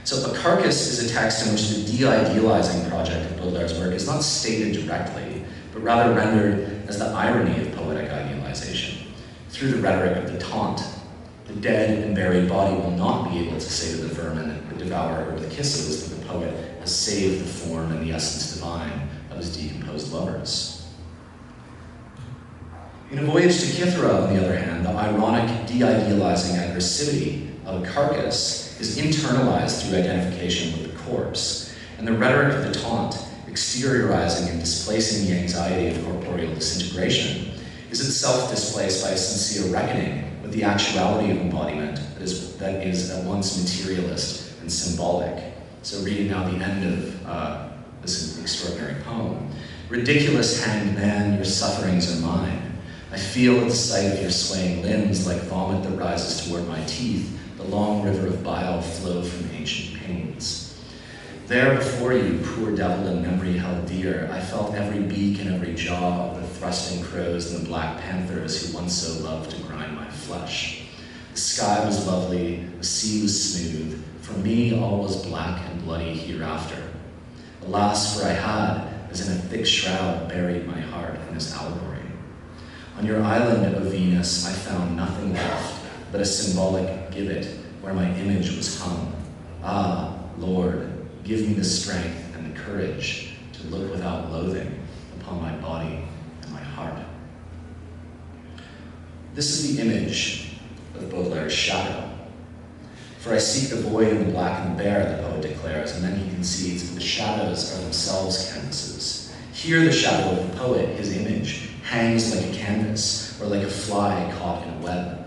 So a carcass is a text in which the de-idealizing project of Baudelaire's work is not stated directly, but rather rendered as the irony of poetic idealization, through the rhetoric of the taunt. The dead and buried body will not be able to say to the vermin that devour her with kisses that the poet has saved the form and the essence divine of his decomposed lovers. In A Voyage to Kithra, on the other hand, the ironic de-idealizing aggressivity of a carcass is internalized through identification with the corpse, and the rhetoric of the taunt, exteriorizing and displacing the anxiety of corporeal disintegration, is itself displaced by a sincere reckoning with the actuality of embodiment that is at once materialist and symbolic. So reading now the end of this extraordinary poem. Ridiculous hanged man, your sufferings are mine. I feel at the sight of your swaying limbs like vomit that rises toward my teeth, the long river of bile flow from ancient pains. There before you, poor devil in memory held dear, I felt every beak and every jaw of the thrusting crows and the black panthers who once so loved to grind my flesh. The sky was lovely, the sea was smooth, for me all was black and bloody hereafter. Alas, for I had, as in a thick shroud, buried my heart in this allegory. On your island, O Venus, I found nothing left but a symbolic gibbet where my image was hung. Ah, Lord, give me the strength and the courage to look without loathing upon my body and my heart. This is the image of Baudelaire's shadow. For I seek the void and the black and the bare, the poet declares, and then he concedes that the shadows are themselves canvases. Here the shadow of the poet, his image, hangs like a canvas or like a fly caught in a web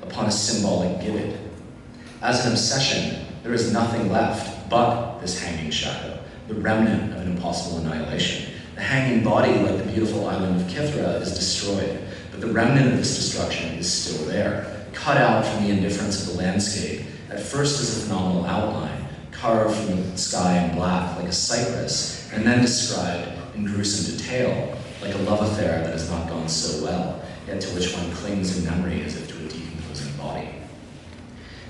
upon a symbolic gibbet. As an obsession, there is nothing left but this hanging shadow, the remnant of an impossible annihilation. The hanging body, like the beautiful island of Kithra, is destroyed, but the remnant of this destruction is still there, cut out from the indifference of the landscape, at first as a phenomenal outline, carved from the sky in black like a cypress, and then described in gruesome detail, like a love affair that has not gone so well, yet to which one clings in memory as if to a decomposing body.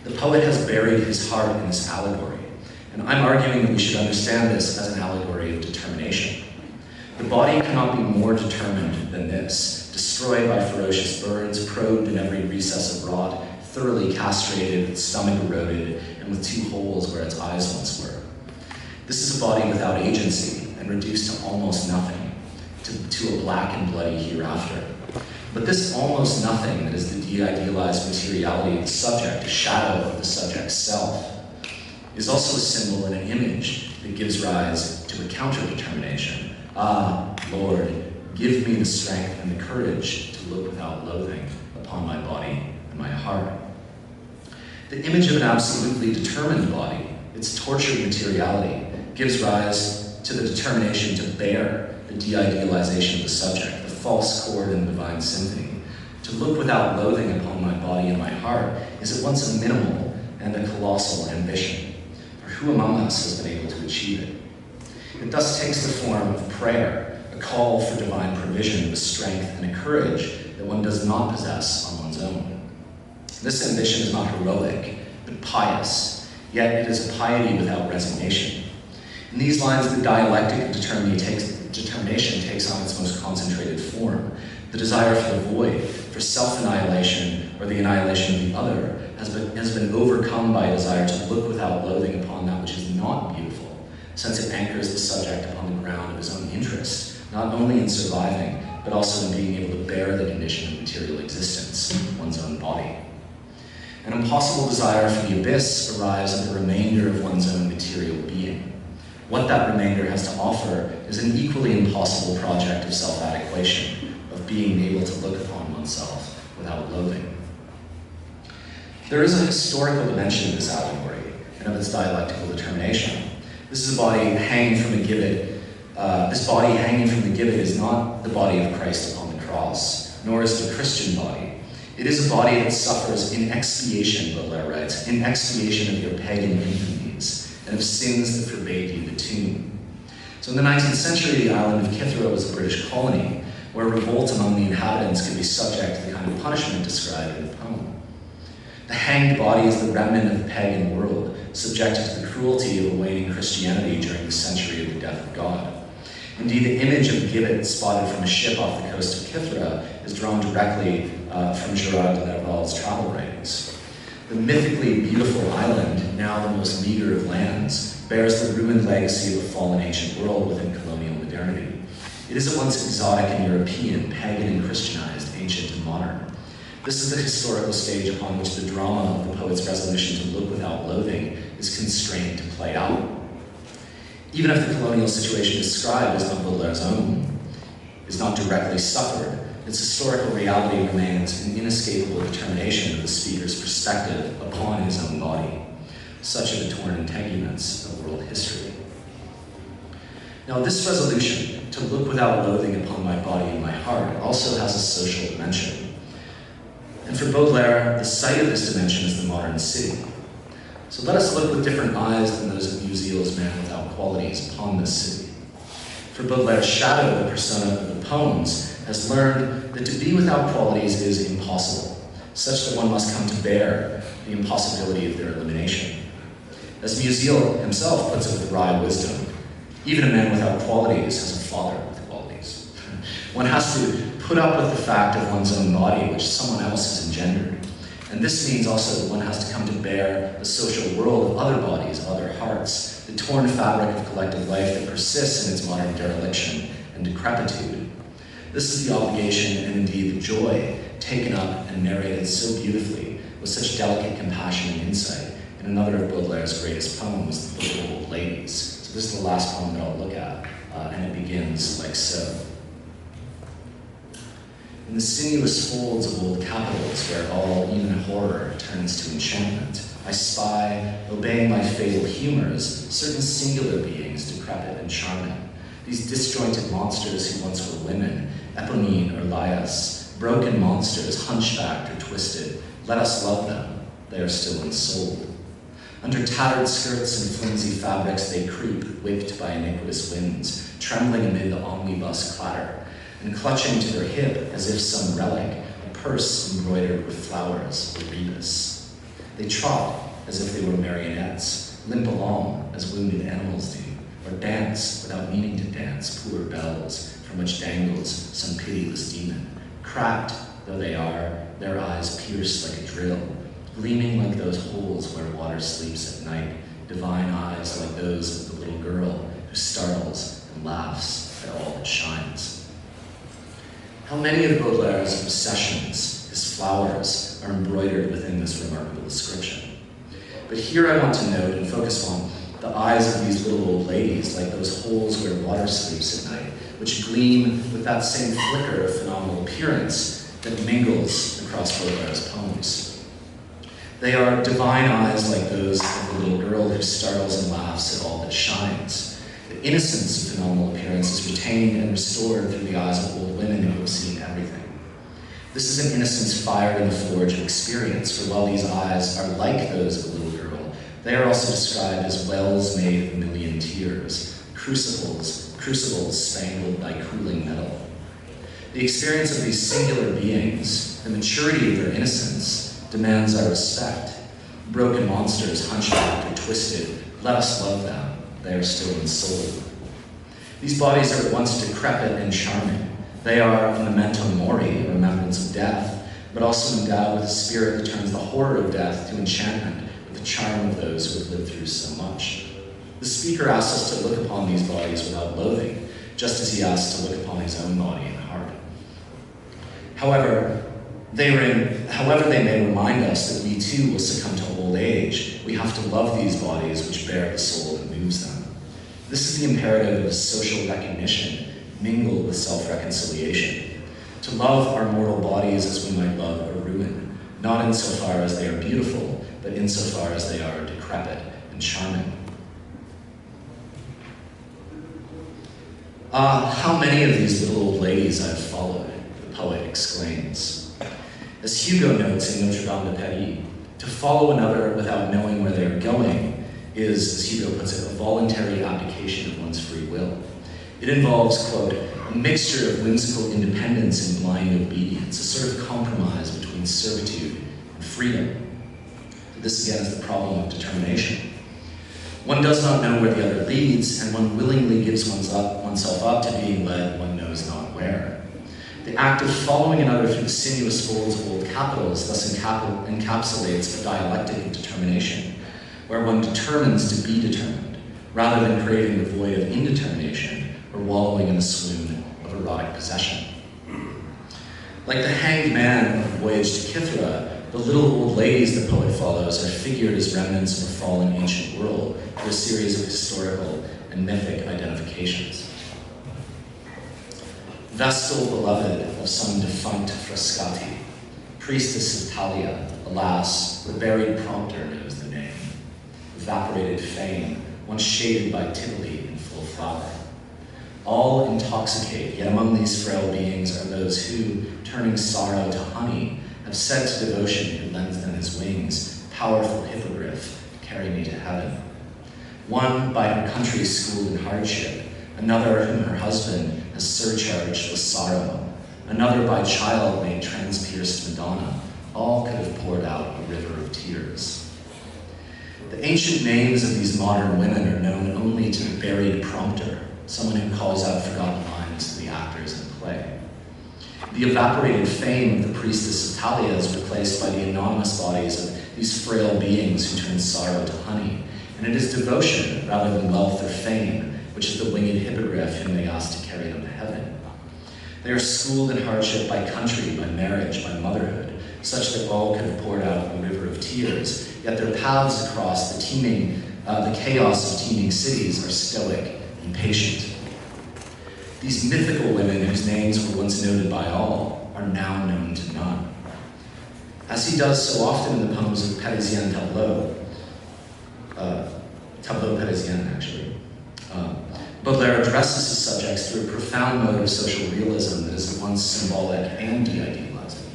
The poet has buried his heart in this allegory, and I'm arguing that we should understand this as an allegory of determination. The body cannot be more determined than this, destroyed by ferocious birds, probed in every recess of rot, thoroughly castrated, with stomach eroded, and with 2 holes where its eyes once were. This is a body without agency and reduced to almost nothing, to a black and bloody hereafter. But this almost nothing that is the de-idealized materiality of the subject, a shadow of the subject's self, is also a symbol and an image that gives rise to a counter-determination. Ah, Lord, give me the strength and the courage to look without loathing upon my body and my heart. The image of an absolutely determined body, its tortured materiality, gives rise to the determination to bear the de-idealization of the subject, the false chord in the divine symphony. To look without loathing upon my body and my heart is at once a minimal and a colossal ambition. For who among us has been able to achieve it? It thus takes the form of prayer, a call for divine provision of a strength and a courage that one does not possess on one's own. This ambition is not heroic, but pious, yet it is a piety without resignation. In these lines, the dialectic of determination takes on its most concentrated form. The desire for the void, for self-annihilation, or the annihilation of the other, has been overcome by a desire to look without loathing upon that which is not beautiful, since it anchors the subject upon the ground of his own interest, not only in surviving, but also in being able to bear the condition of material existence, one's own body. An impossible desire for the abyss arrives at the remainder of one's own material being. What that remainder has to offer is an equally impossible project of self-adequation, of being able to look upon oneself without loathing. There is a historical dimension of this allegory and of its dialectical determination. This is a body hanging from a gibbet. This body hanging from the gibbet is not the body of Christ upon the cross, nor is it a Christian body. It is a body that suffers in expiation, Boдлер writes, in expiation of your pagan infamies, and of sins that forbade you the tomb. So in the 19th century, the island of Kithra was a British colony, where revolt among the inhabitants could be subject to the kind of punishment described in the poem. The hanged body is the remnant of the pagan world, subjected to the cruelty of a waning Christianity during the century of the death of God. Indeed, the image of a gibbet spotted from a ship off the coast of Kithra is drawn directly from Gerard de Nerval's travel writings. The mythically beautiful island, now the most meager of lands, bears the ruined legacy of a fallen ancient world within colonial modernity. It is at once exotic and European, pagan and Christianized, ancient and modern. This is the historical stage upon which the drama of the poet's resolution to look without loathing is constrained to play out. Even if the colonial situation described as not Bodler's own is not directly suffered, its historical reality remains an inescapable determination of the speaker's perspective upon his own body. Such are the torn entanglements of world history. Now, this resolution to look without loathing upon my body and my heart also has a social dimension. And for Baudelaire, the site of this dimension is the modern city. So let us look with different eyes than those of Musil's man without qualities upon this city. For Baudelaire's shadow, the persona of the poems, has learned that to be without qualities is impossible, such that one must come to bear the impossibility of their elimination. As Musil himself puts it with wry wisdom, even a man without qualities has a father with qualities. One has to put up with the fact of one's own body, which someone else has engendered. And this means also that one has to come to bear the social world of other bodies, other hearts, the torn fabric of collective life that persists in its modern dereliction and decrepitude. This is the obligation and indeed the joy taken up and narrated so beautifully with such delicate compassion and insight in another of Baudelaire's greatest poems, The Little Old Ladies. So this is the last poem that I'll look at, and it begins like so. In the sinuous folds of old capitals where all, even horror, turns to enchantment, I spy, obeying my fatal humors, certain singular beings decrepit and charming. These disjointed monsters who once were women, Eponine or Laius, broken monsters, hunchbacked or twisted, let us love them, they are still ensouled. Under tattered skirts and flimsy fabrics they creep, whipped by iniquitous winds, trembling amid the omnibus clatter, and clutching to their hip as if some relic, a purse embroidered with flowers or rebus. They trot as if they were marionettes, limp along as wounded animals do, or dance without meaning to dance, poor bells, from which dangles some pitiless demon. Cracked though they are, their eyes pierced like a drill, gleaming like those holes where water sleeps at night, divine eyes like those of the little girl who startles and laughs at all that shines. How many of Baudelaire's obsessions, his flowers, are embroidered within this remarkable description? But here I want to note and focus on the eyes of these little old ladies, like those holes where water sleeps at night, which gleam with that same flicker of phenomenal appearance that mingles across Baudelaire's poems. They are divine eyes like those of the little girl who startles and laughs at all that shines. The innocence of phenomenal appearance is retained and restored through the eyes of old women who have seen everything. This is an innocence fired in the forge of experience, for while these eyes are like those of a little girl, they are also described as wells made of a million tears, crucibles spangled by cooling metal. The experience of these singular beings, the maturity of their innocence, demands our respect. Broken monsters, hunchbacked or twisted, let us love them. They are still ensouled. These bodies are at once decrepit and charming. They are a memento mori, a remembrance of death, but also endowed with a spirit that turns the horror of death to enchantment with the charm of those who have lived through so much. The speaker asks us to look upon these bodies without loathing, just as he asks to look upon his own body and heart. However, they may remind us that we too will succumb to old age, we have to love these bodies which bear the soul that moves them. This is the imperative of social recognition, mingled with self-reconciliation. To love our mortal bodies as we might love a ruin, not insofar as they are beautiful, but insofar as they are decrepit and charming. How many of these little old ladies I've followed, the poet exclaims. As Hugo notes in Notre Dame de Paris, to follow another without knowing where they are going is, as Hugo puts it, a voluntary abdication of one's free will. It involves, quote, a mixture of whimsical independence and blind obedience, a sort of compromise between servitude and freedom. This again is the problem of determination. One does not know where the other leads, and one willingly gives oneself up to being led one knows not where. The act of following another through the sinuous folds of old capitals thus encapsulates a dialectic of determination, where one determines to be determined, rather than craving the void of indetermination or wallowing in the swoon of erotic possession. Like the hanged man of the voyage to Kithra, the little old ladies the poet follows are figured as remnants of a fallen ancient world through a series of historical and mythic identifications. Vestal beloved of some defunct Frascati, priestess of Thalia, alas, the buried prompter knows the name. Evaporated fame, once shaded by Tivoli in full flower. All intoxicate, yet among these frail beings are those who, turning sorrow to honey, have said to devotion who lends them his wings, powerful hippogriff, carry me to heaven. One by her country schooled in hardship, another whom her husband has surcharged with sorrow, another by child made transpierced Madonna, all could have poured out a river of tears. The ancient names of these modern women are known only to the buried prompter, someone who calls out forgotten lines to the actors in the play. The evaporated fame of the priestess of Thalia is replaced by the anonymous bodies of these frail beings who turn sorrow to honey, and it is devotion rather than wealth or fame, which is the winged hippogriff whom they ask to carry them to heaven. They are schooled in hardship by country, by marriage, by motherhood, such that all could have poured out a river of tears, yet their paths across the chaos of teeming cities are stoic and patient. These mythical women whose names were once noted by all are now known to none. As he does so often in the poems of Parisien Tableau Parisien actually, Boдлer addresses his subjects through a profound mode of social realism that is at once symbolic and de-idealizing.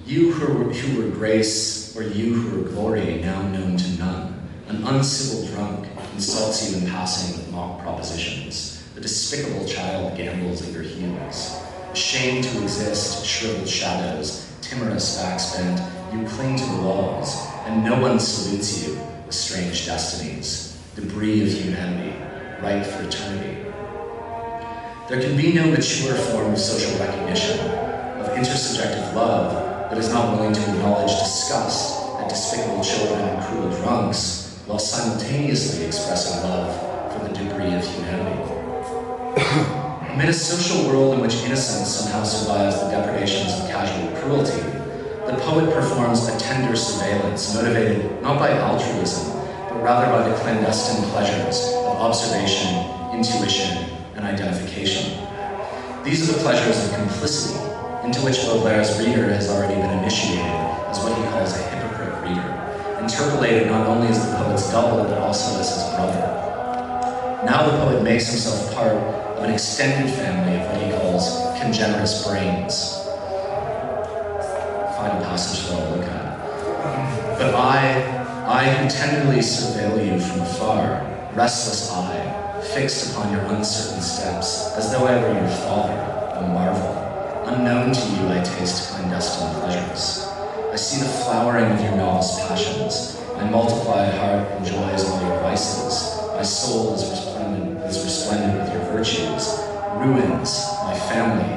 You who were grace, or you who were glory, now known to none, an uncivil drunk insults you in passing with mock propositions. The despicable child gambles at your heels. Ashamed to exist, shriveled shadows, timorous backs bent, you cling to the walls, and no one salutes you with strange destinies, debris of humanity, ripe for eternity. There can be no mature form of social recognition, of intersubjective love, that is not willing to acknowledge disgust at despicable children and cruel drunks, while simultaneously expressing love for the debris of humanity. Amid a social world in which innocence somehow survives the depredations of casual cruelty, the poet performs a tender surveillance motivated not by altruism, but rather by the clandestine pleasures of observation, intuition, and identification. These are the pleasures of complicity, into which Baudelaires' reader has already been initiated as what he calls a hypocrite reader, interpolated not only as the poet's double, but also as his brother. Now the poet makes himself part of an extended family of what he calls congenerous brains. Final passage that I'll look at. But I who tenderly surveil you from afar, restless eye, fixed upon your uncertain steps, as though I were your father, a marvel. Unknown to you I taste clandestine pleasures. I see the flowering of your novice passions. My multiplied heart enjoys all your vices. My soul is resplendent with your virtues. Ruins, my family,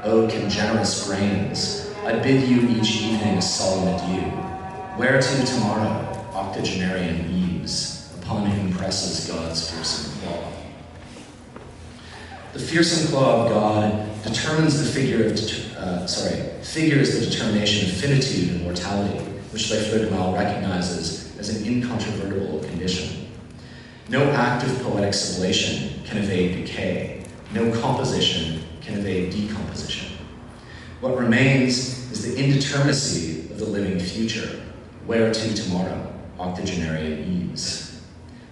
O congenerous brains, I bid you each evening a solemn adieu. Whereto tomorrow, octogenarian eves, upon whom presses God's fearsome claw. The fearsome claw of God determines the figures the determination of finitude and mortality, which Fleurs du Mal recognizes as an incontrovertible condition. No act of poetic sublation can evade decay. No composition can evade decomposition. What remains is the indeterminacy of the living future. Whereto tomorrow, octogenarian eves.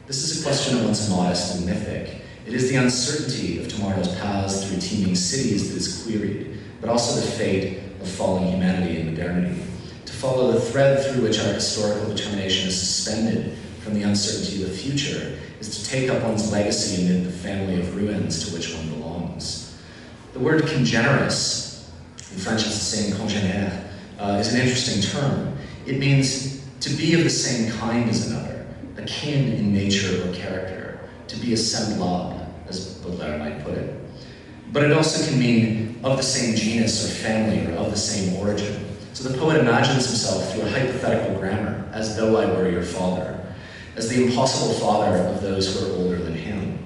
This is a question at once modest and mythic. It is the uncertainty of tomorrow's paths through teeming cities that is queried, but also the fate of falling humanity and modernity. To follow the thread through which our historical determination is suspended from the uncertainty of the future is to take up one's legacy amid the family of ruins to which one belongs. The word congenerous, in French it's the same congénère, is an interesting term. It means to be of the same kind as another, a akin in nature or character, to be a semblable, as Boдлер might put it. But it also can mean of the same genus or family or of the same origin. So the poet imagines himself through a hypothetical grammar, as though I were your father, as the impossible father of those who are older than him.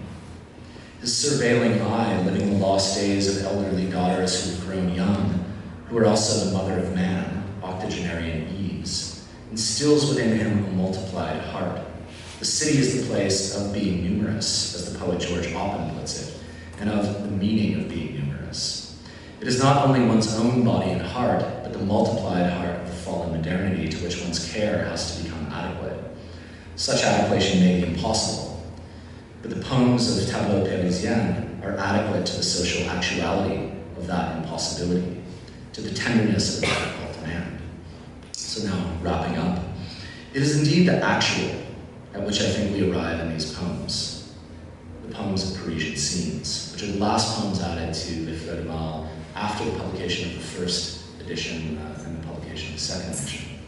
His surveilling eye, living the lost days of elderly daughters who have grown young, who are also the mother of man, octogenarian Eves, instills within him a multiplied heart. The city is the place of being numerous, as the poet George Oppen puts it, and of the meaning of being numerous. It is not only one's own body and heart, but the multiplied heart of the fallen modernity to which one's care has to become adequate. Such adequation may be impossible, but the poems of Tableau Parisien are adequate to the social actuality of that impossibility, to the tenderness of the difficult demand. So now, wrapping up, it is indeed the actual at which I think we arrive in these poems, the poems of Parisian scenes, which are the last poems added to the Fleurs du Mal after the publication of the first edition and the publication of the second edition.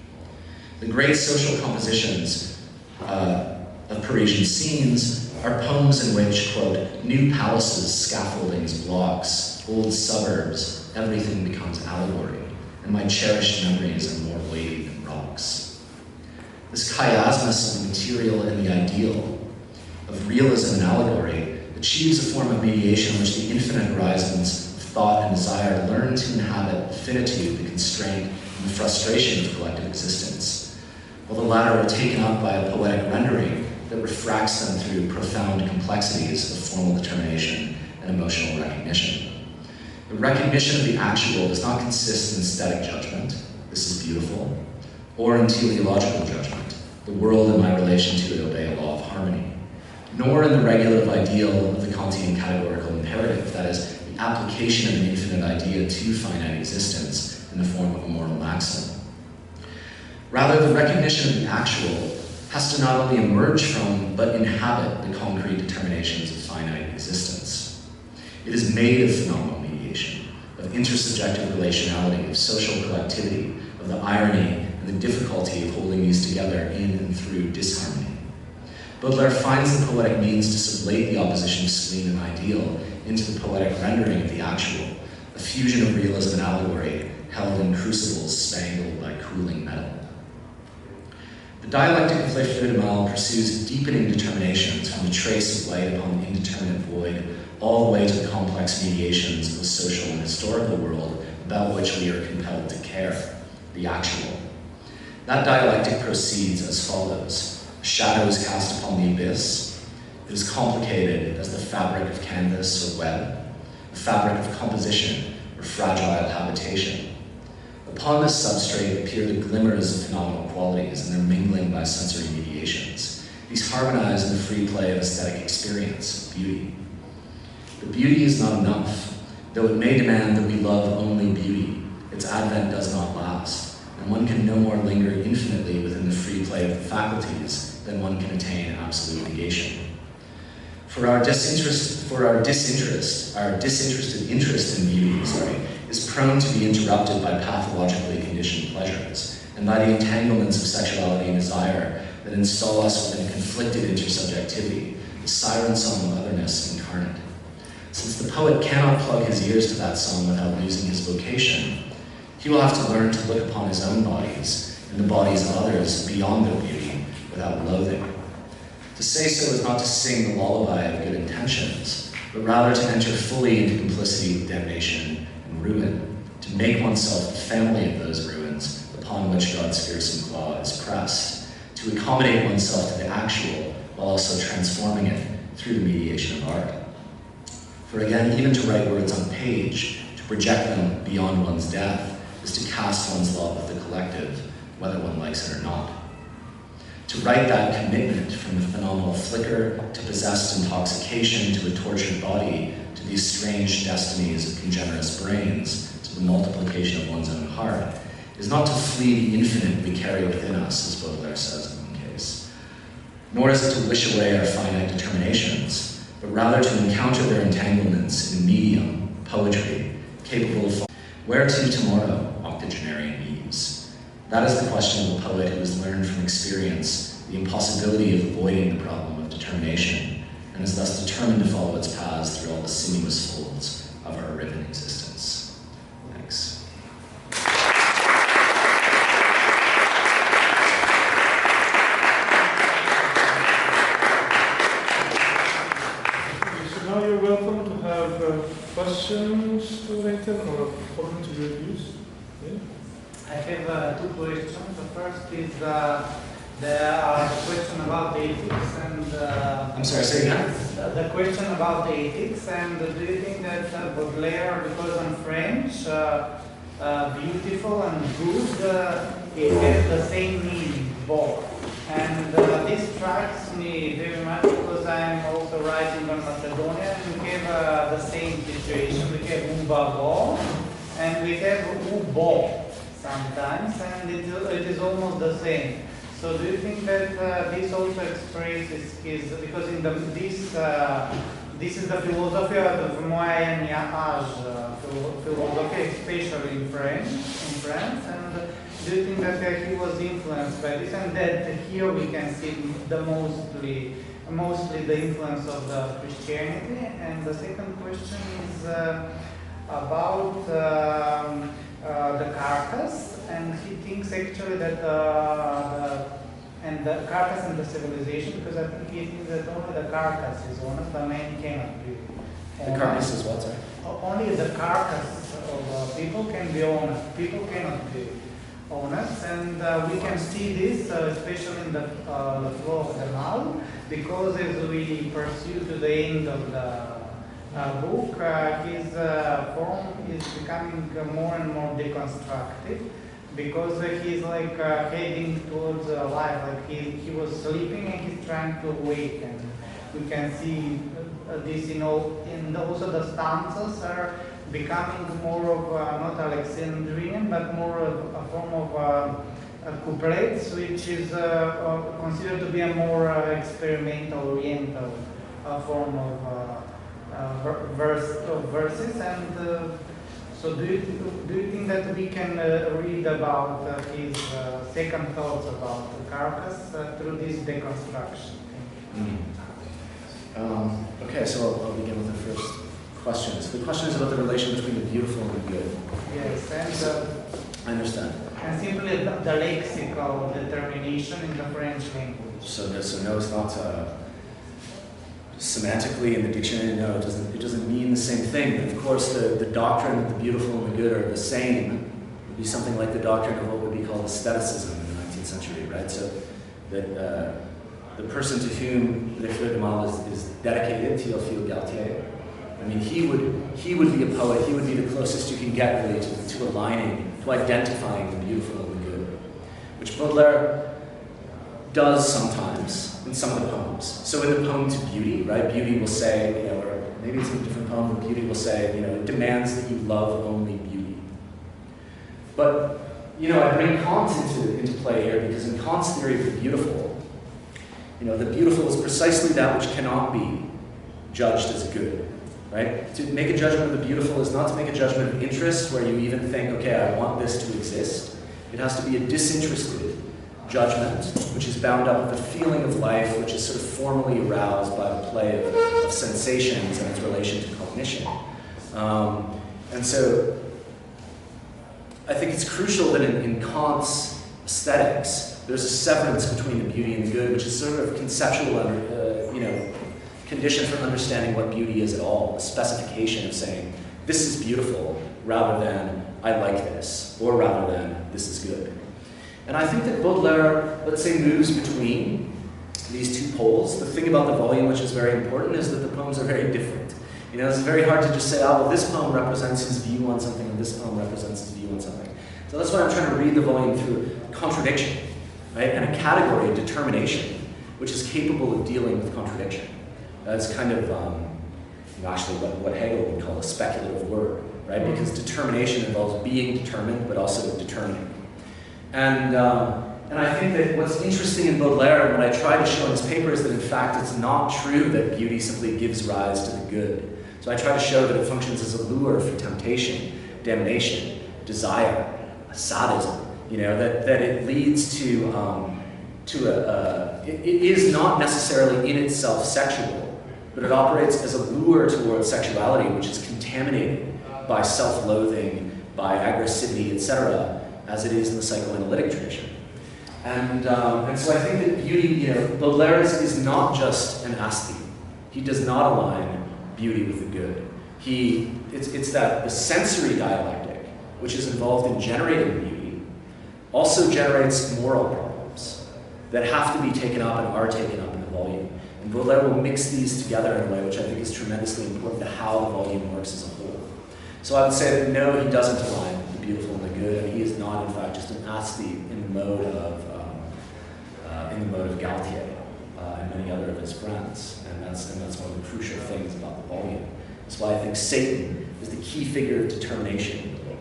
The great social compositions of Parisian scenes are poems in which, quote, new palaces, scaffoldings, blocks, old suburbs, everything becomes allegory, and my cherished memories are more weighty than rocks. This chiasmus of the material and the ideal, of realism and allegory, achieves a form of mediation in which the infinite horizons of thought and desire learn to inhabit the finitude, the constraint, and the frustration of collective existence, while the latter are taken up by a poetic rendering that refracts them through profound complexities of formal determination and emotional recognition. The recognition of the actual does not consist in aesthetic judgment, this is beautiful, or in teleological judgment, the world and my relation to it obey a law of harmony, nor in the regulative ideal of the Kantian categorical imperative, that is, the application of an infinite idea to finite existence in the form of a moral maxim. Rather, the recognition of the actual has to not only emerge from, but inhabit the concrete determinations of finite existence. It is made of phenomenal mediation, of intersubjective relationality, of social collectivity, of the irony and the difficulty of holding these together in and through disharmony. Boдлер finds the poetic means to sublate the opposition of spleen and ideal into the poetic rendering of the actual, a fusion of realism and allegory held in crucibles spangled by cooling metal. The dialectic of Les Fleurs du Mal pursues deepening determinations from the trace of light upon the indeterminate void all the way to the complex mediations of the social and historical world about which we are compelled to care, the actual. That dialectic proceeds as follows. A shadow is cast upon the abyss. It is complicated as the fabric of canvas or web, a fabric of composition or fragile habitation. Upon this substrate appear the glimmers of phenomenal qualities and their mingling by sensory mediations. These harmonize in the free play of aesthetic experience, beauty. But beauty is not enough. Though it may demand that we love only beauty, its advent does not last, and one can no more linger infinitely within the free play of the faculties than one can attain absolute negation. Our disinterested interest in beauty, is prone to be interrupted by pathologically conditioned pleasures, and by the entanglements of sexuality and desire that install us within conflicted intersubjectivity, the siren song of otherness incarnate. Since the poet cannot plug his ears to that song without losing his vocation, he will have to learn to look upon his own bodies and the bodies of others beyond their beauty without loathing. To say so is not to sing the lullaby of good intentions, but rather to enter fully into complicity with damnation and ruin, to make oneself the family of those ruins upon which God's fearsome claw is pressed, to accommodate oneself to the actual while also transforming it through the mediation of art. For again, even to write words on page, to project them beyond one's death, is to cast one's love of the collective, whether one likes it or not. To write that commitment from the phenomenal flicker to possessed intoxication to a tortured body to the estranged destinies of congenerous brains to the multiplication of one's own heart is not to flee the infinite we carry within us, as Boдлер says in one case. Nor is it to wish away our finite determinations, but rather to encounter their entanglements in medium, poetry, capable of where to tomorrow, octogenarian Eves. That is the question of a poet who has learned from experience the impossibility of avoiding the problem of determination, and is thus determined to follow its paths through all the sinuous folds of our riven existence. Thanks. So now you're welcome to have questions to Neјtan or according to your views. Yeah? I have two questions. The first is the question about ethics and... I'm sorry, say again? The question about ethics, and do you think that Boдлер, because in French, beautiful and good, it has the same meaning, both. And this strikes me very much because I'm also writing on Macedonia, and we have the same situation. We have umbavo, and we have ubo sometimes, and it is almost the same. So do you think that this also expresses his, because in this is the philosophy of the Moyen age philosophy, especially in France, and do you think that he was influenced by this, and that here we can see the mostly the influence of the Christianity? And the second question is about the carcass, and he thinks actually that the carcass and the civilization, because I think he thinks that only the carcass is honest, the man cannot be honest. The carcass is what, sorry? Only the carcass of people can be honest. People cannot be honest, and we can see this especially in the Fleurs du Mal, because as we pursue to the end of the book, his form is becoming more and more deconstructed, because he's like heading towards life, like he was sleeping and he's trying to wake, and we can see this, and also the stanzas are becoming more of not Alexandrian, but more of a form of couplets, which is considered to be a more experimental, oriental form of verses. And so do you think that we can read about his second thoughts about the carcass through this deconstruction? Okay, so I'll begin with the first question. So the question is about the relation between the beautiful and the good. Yes, and I understand. And simply the lexical determination in the French language. So no, it's not semantically in the dictionary. No, it doesn't mean the same thing. But of course, the doctrine of the beautiful and the good are the same. It would be something like the doctrine of what would be called aestheticism in the 19th century, right? So that the person to whom the Fleurs du Mal is dedicated, Théophile Gautier, I mean, he would be a poet. He would be the closest you can get really to aligning, to identifying the beautiful and the good, which Boдлер does sometimes in some of the poems. So in the poem to Beauty, right? Beauty will say, or maybe it's in a different poem, but Beauty will say, it demands that you love only beauty. But I bring Kant into play here, because in Kant's theory of the beautiful, the beautiful is precisely that which cannot be judged as good. Right? To make a judgment of the beautiful is not to make a judgment of interest where you even think, okay, I want this to exist. It has to be a disinterested judgment, which is bound up with the feeling of life, which is sort of formally aroused by the play of sensations and its relation to cognition. And so I think it's crucial that in Kant's aesthetics, there's a severance between the beauty and the good, which is sort of conceptual, condition for understanding what beauty is at all, a specification of saying, this is beautiful, rather than, I like this, or rather than, this is good. And I think that Boдлer, let's say, moves between these two poles. The thing about the volume, which is very important, is that the poems are very different. It's very hard to just say, well, this poem represents his view on something, and this poem represents his view on something. So that's why I'm trying to read the volume through contradiction, right? And a category of determination, which is capable of dealing with contradiction. That's kind of actually what Hegel would call a speculative word, right? Because determination involves being determined, but also determining. And I think that what's interesting in Boдлer, and what I try to show in this paper, is that in fact it's not true that beauty simply gives rise to the good. So I try to show that it functions as a lure for temptation, damnation, desire, sadism. That it leads to it is not necessarily in itself sexual, but it operates as a lure towards sexuality, which is contaminated by self-loathing, by aggressivity, etc., as it is in the psychoanalytic tradition. And so I think that beauty, Boдлер is not just an aesthete. He does not align beauty with the good. It's that the sensory dialectic, which is involved in generating beauty, also generates moral problems that have to be taken up and are taken up in the volume. And Boдлер will mix these together in a way which I think is tremendously important to how the volume works as a whole. So I would say that no, he doesn't align the beautiful and the good, and he is not, in fact, just an aesthete in the mode of Gautier and many other of his friends. And that's one of the crucial things about the volume. That's why I think Satan is the key figure of determination in the book.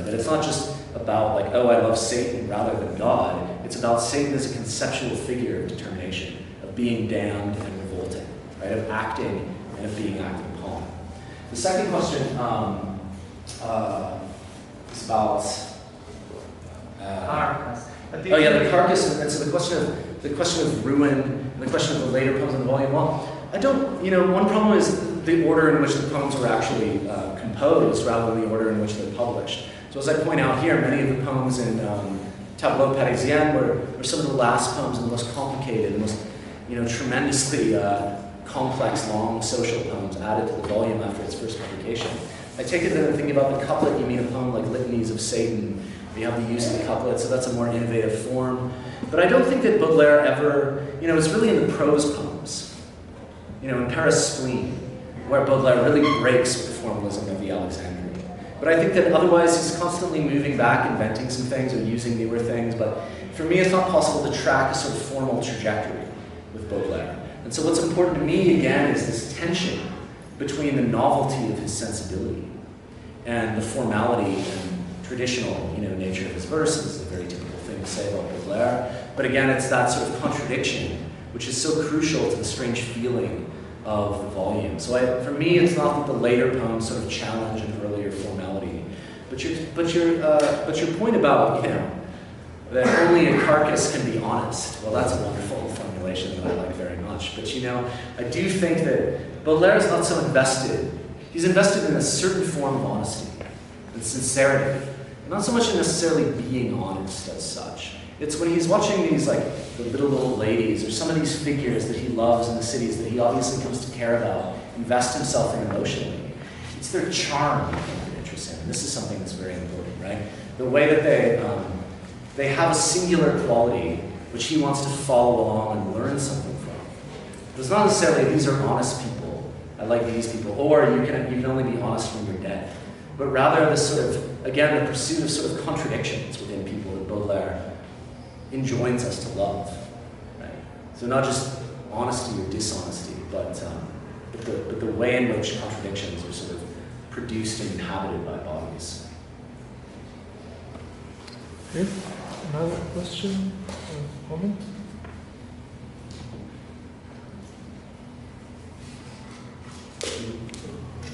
That it's not just about like, oh, I love Satan rather than God. It's about Satan as a conceptual figure of determination, of being damned and revolting, right? Of acting and of being acted upon. The second question is about carcass. the carcass, and so the question of ruin, and the question of the later poems in the volume. Well, I don't. One problem is the order in which the poems were actually composed, rather than the order in which they're published. So as I point out here, many of the poems in Tableau Parisien were some of the last poems and the most complicated, the most tremendously complex, long social poems added to the volume after its first publication. I take it that I'm thinking about the couplet, you mean a poem like Litanies of Satan, where you have the use of the couplet, so that's a more innovative form. But I don't think that Boдлер ever, it's really in the prose poems, in Paris Spleen, where Boдлer really breaks with the formalism of the Alexandrian. But I think that otherwise he's constantly moving back, inventing some things or using newer things, but for me it's not possible to track a sort of formal trajectory with Boдлer. And so what's important to me, again, is this tension between the novelty of his sensibility and the formality and traditional, nature of his verses. A very typical thing to say about Boдлer. But again, it's that sort of contradiction which is so crucial to the strange feeling of the volume. So for me, it's not that the later poems sort of challenge an earlier formality, but your point about that only a carcass can be honest. Well, that's a wonderful formulation that I like very much. But I do think that Boдлer is not so invested. He's invested in a certain form of honesty and sincerity, not so much in necessarily being honest as such. It's when he's watching these the little old ladies or some of these figures that he loves in the cities that he obviously comes to care about, invest himself in emotionally. It's their charm that interests him. And this is something that's very important, right? The way that they have a singular quality which he wants to follow along and learn something from. It's not necessarily these are honest people, I like these people, or you can only be honest when you're dead. But rather this sort of, again, the pursuit of sort of contradictions within people that Boдлer enjoins us to love, right? So not just honesty or dishonesty, but the way in which contradictions are sort of produced and inhabited by bodies. Okay. Another question or comment?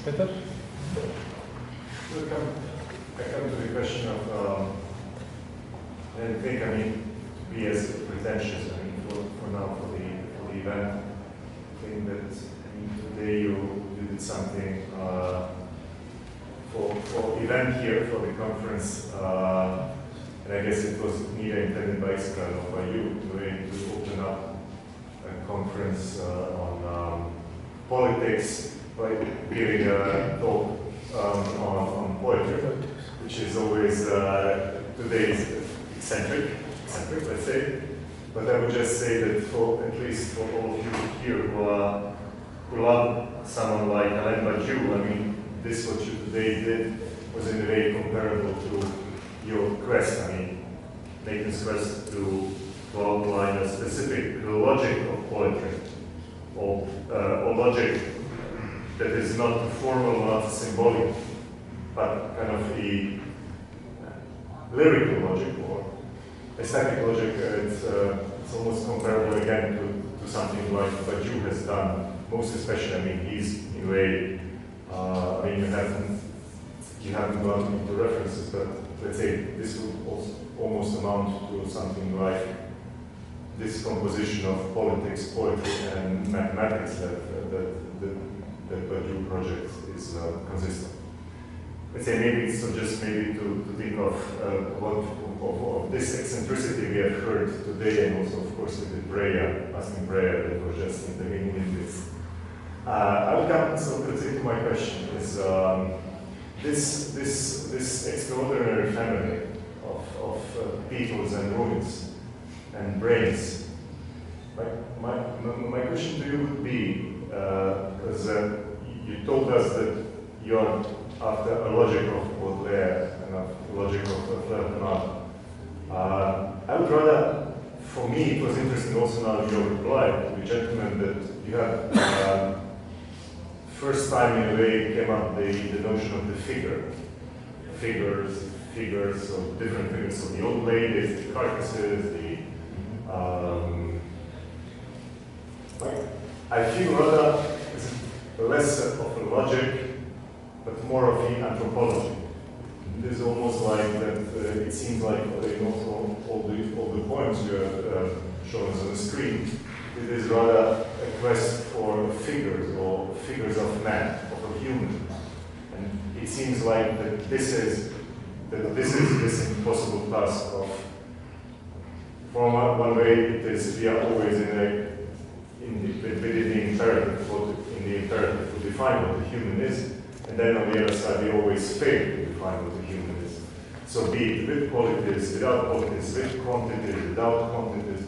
Peter? I come to the question of, I think, to be as pretentious, for now, for the event, I think that today you did something for event here, for the conference, and I guess it was neither intended by Iskra nor by you to open up a conference on politics by giving a talk on poetry, which is always today's eccentric, let's say. But I would just say that at least for all of you here who love someone like Alain Badiou, this what you today did was in a way comparable to your quest. Neјтан's quest to outline a specific logic of poetry, or logic that is not formal, not symbolic, but kind of the lyrical logic or aesthetic logic. It's almost comparable again to something like Badiou has done, most especially. He's in a way, you haven't gone into references, but let's say this would almost amount to something like this composition of politics, poetry, and mathematics that Preku project is consistent. Let's say maybe it's just maybe to think of of this eccentricity we have heard today, and also of course with the prayer, asking prayer that was just intervening in this. I will come so quickly to my question is this extraordinary family of peoples and ruins and brains. My question to you would be, because you told us that you are after a logic of Boдлer and a logic of Fleurs du Mal. I would rather, for me, it was interesting also now in your reply to the gentleman that you had first time in a way came up the notion of the figures of different figures. So the old ladies, the carcasses, I feel rather less of a logic, but more of the anthropology. It is almost like that. It seems like in also all the poems you have shown us on the screen. It is rather a quest for figures or figures of man, of a human, and it seems like that this is this impossible task of. From one way, it is we are always within the imperative to define what the human is, and then on the other side, we always fail to define what the human is. So be it with qualities, without qualities, with quantities, without quantities.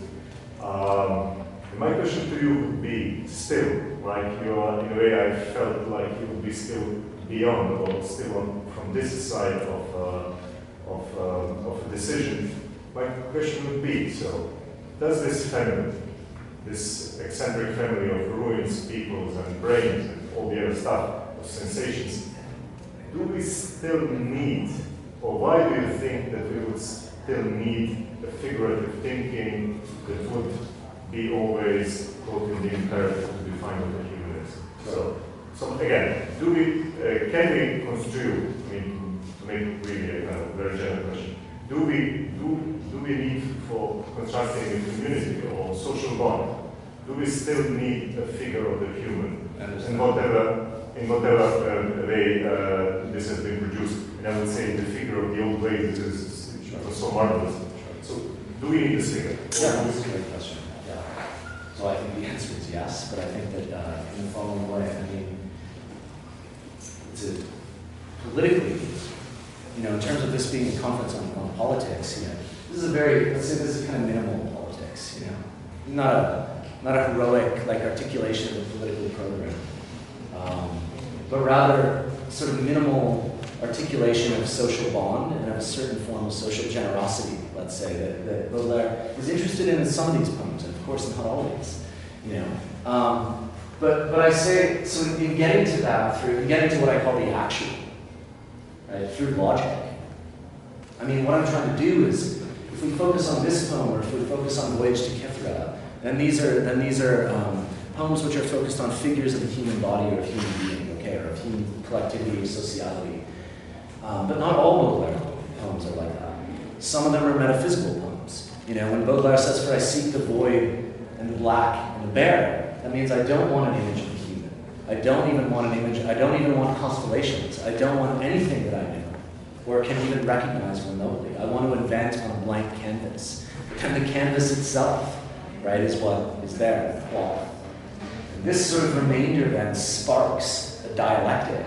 My question to you would be still, like you are, in a way I felt like you would be still beyond or still from this side of a decision. My question would be, so does this family, this eccentric family of ruins, peoples and brains and all the other stuff, of sensations, do we still need, or why do you think that we would still need a figurative thinking that would be always quoting the imperative to define what the human is? So again, can we construe, I mean, to make really a kind of very general question, do we need for constructing a community or social bond, do we still need a figure of the human in whatever way this has been produced? And I would say the figure of the old ways is so marvelous. So do we need this figure? Yeah, that's a great question. Yeah. So I think the answer is yes, but I think that in the following way, I mean, politically, in terms of this being a conference on politics, this is let's say this is kind of minimal politics, not a heroic articulation of a political program, but rather sort of minimal articulation of social bond and of a certain form of social generosity, let's say, that Boдлer is interested in some of these poems, and of course not all of these, But I say, so in getting to that, in getting to what I call the actual, right, through logic, I mean, what I'm trying to do is, if we focus on this poem, or if we focus on Voyage to Kithra, then these are poems which are focused on figures of the human body or of human being, okay, or of human collectivity or sociality. But not all Boдлer poems are like that. Some of them are metaphysical poems. When Boдлer says, "For I seek the void and the black and the bare," that means I don't want an image of the human. I don't even want an image, I don't even want constellations. I don't want anything that I know or can even recognize remotely. I want to invent on a blank canvas. And the canvas itself, right, is what is there, the cloth. And this sort of remainder then sparks a dialectic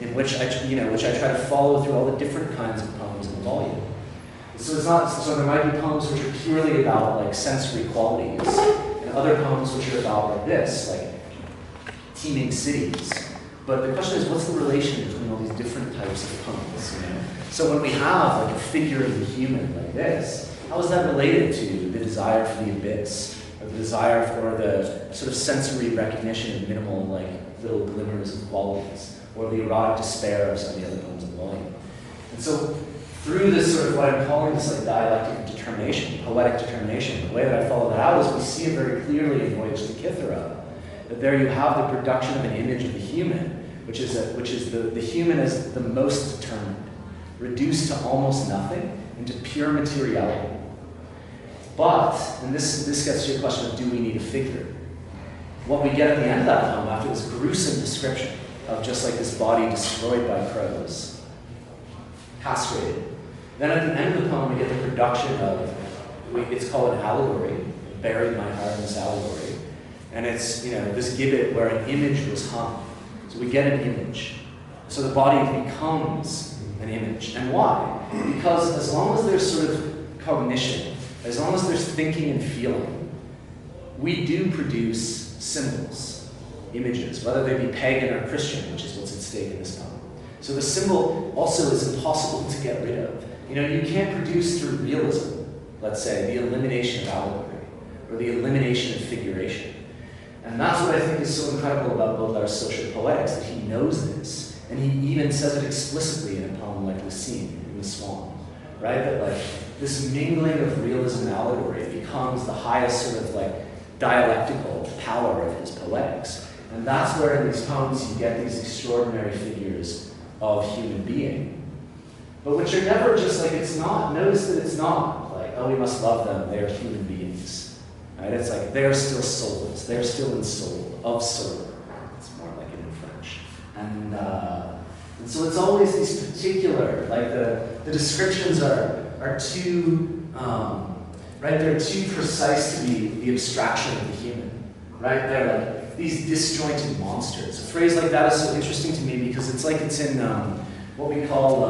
in which I try to follow through all the different kinds of poems in the volume. So there might be poems which are purely about sensory qualities, and other poems which are about like this, like teeming cities. But the question is, what's the relation between all these different types of poems? So when we have a figure of the human like this, how is that related to the desire for the abyss, or the desire for the sort of sensory recognition of minimal little glimmers of qualities, or the erotic despair of some of the other poems in the volume? And so through this sort of what I'm calling this dialectic determination, poetic determination, the way that I follow that out is we see it very clearly in Voyage to Kithra, that there you have the production of an image of the human, which is the human as the most determined, reduced to almost nothing, into pure materiality. But, and this gets to your question of do we need a figure? What we get at the end of that poem, after this gruesome description of just like this body destroyed by crows, castrated, then at the end of the poem we get the production of, it's called an allegory, buried my heart in this allegory, and it's, you know, this gibbet where an image was hung. So we get an image. So the body becomes an image. And why? Because as long as there's sort of cognition, as long as there's thinking and feeling, we do produce symbols, images, whether they be pagan or Christian, which is what's at stake in this poem. So the symbol also is impossible to get rid of. You know, you can't produce through realism, let's say, the elimination of allegory, or the elimination of figuration. And that's what I think is so incredible about Baudelaire's social poetics, that he knows this, and he even says it explicitly in a poem like The Scene, in The Swan, right? That like, this mingling of realism and allegory becomes the highest sort of like dialectical power of his poetics. And that's where in these poems you get these extraordinary figures of human being. But which are never just like, it's not, notice that it's not like, oh, we must love them, they are human beings. Right? It's like, they're still souls, they're still in soul, of soul. It's more like it in French. And so it's always these particular, like the descriptions are too, right? They're too precise to be the abstraction of the human, right? They're like these disjointed monsters. A phrase like that is so interesting to me because it's like it's in what we call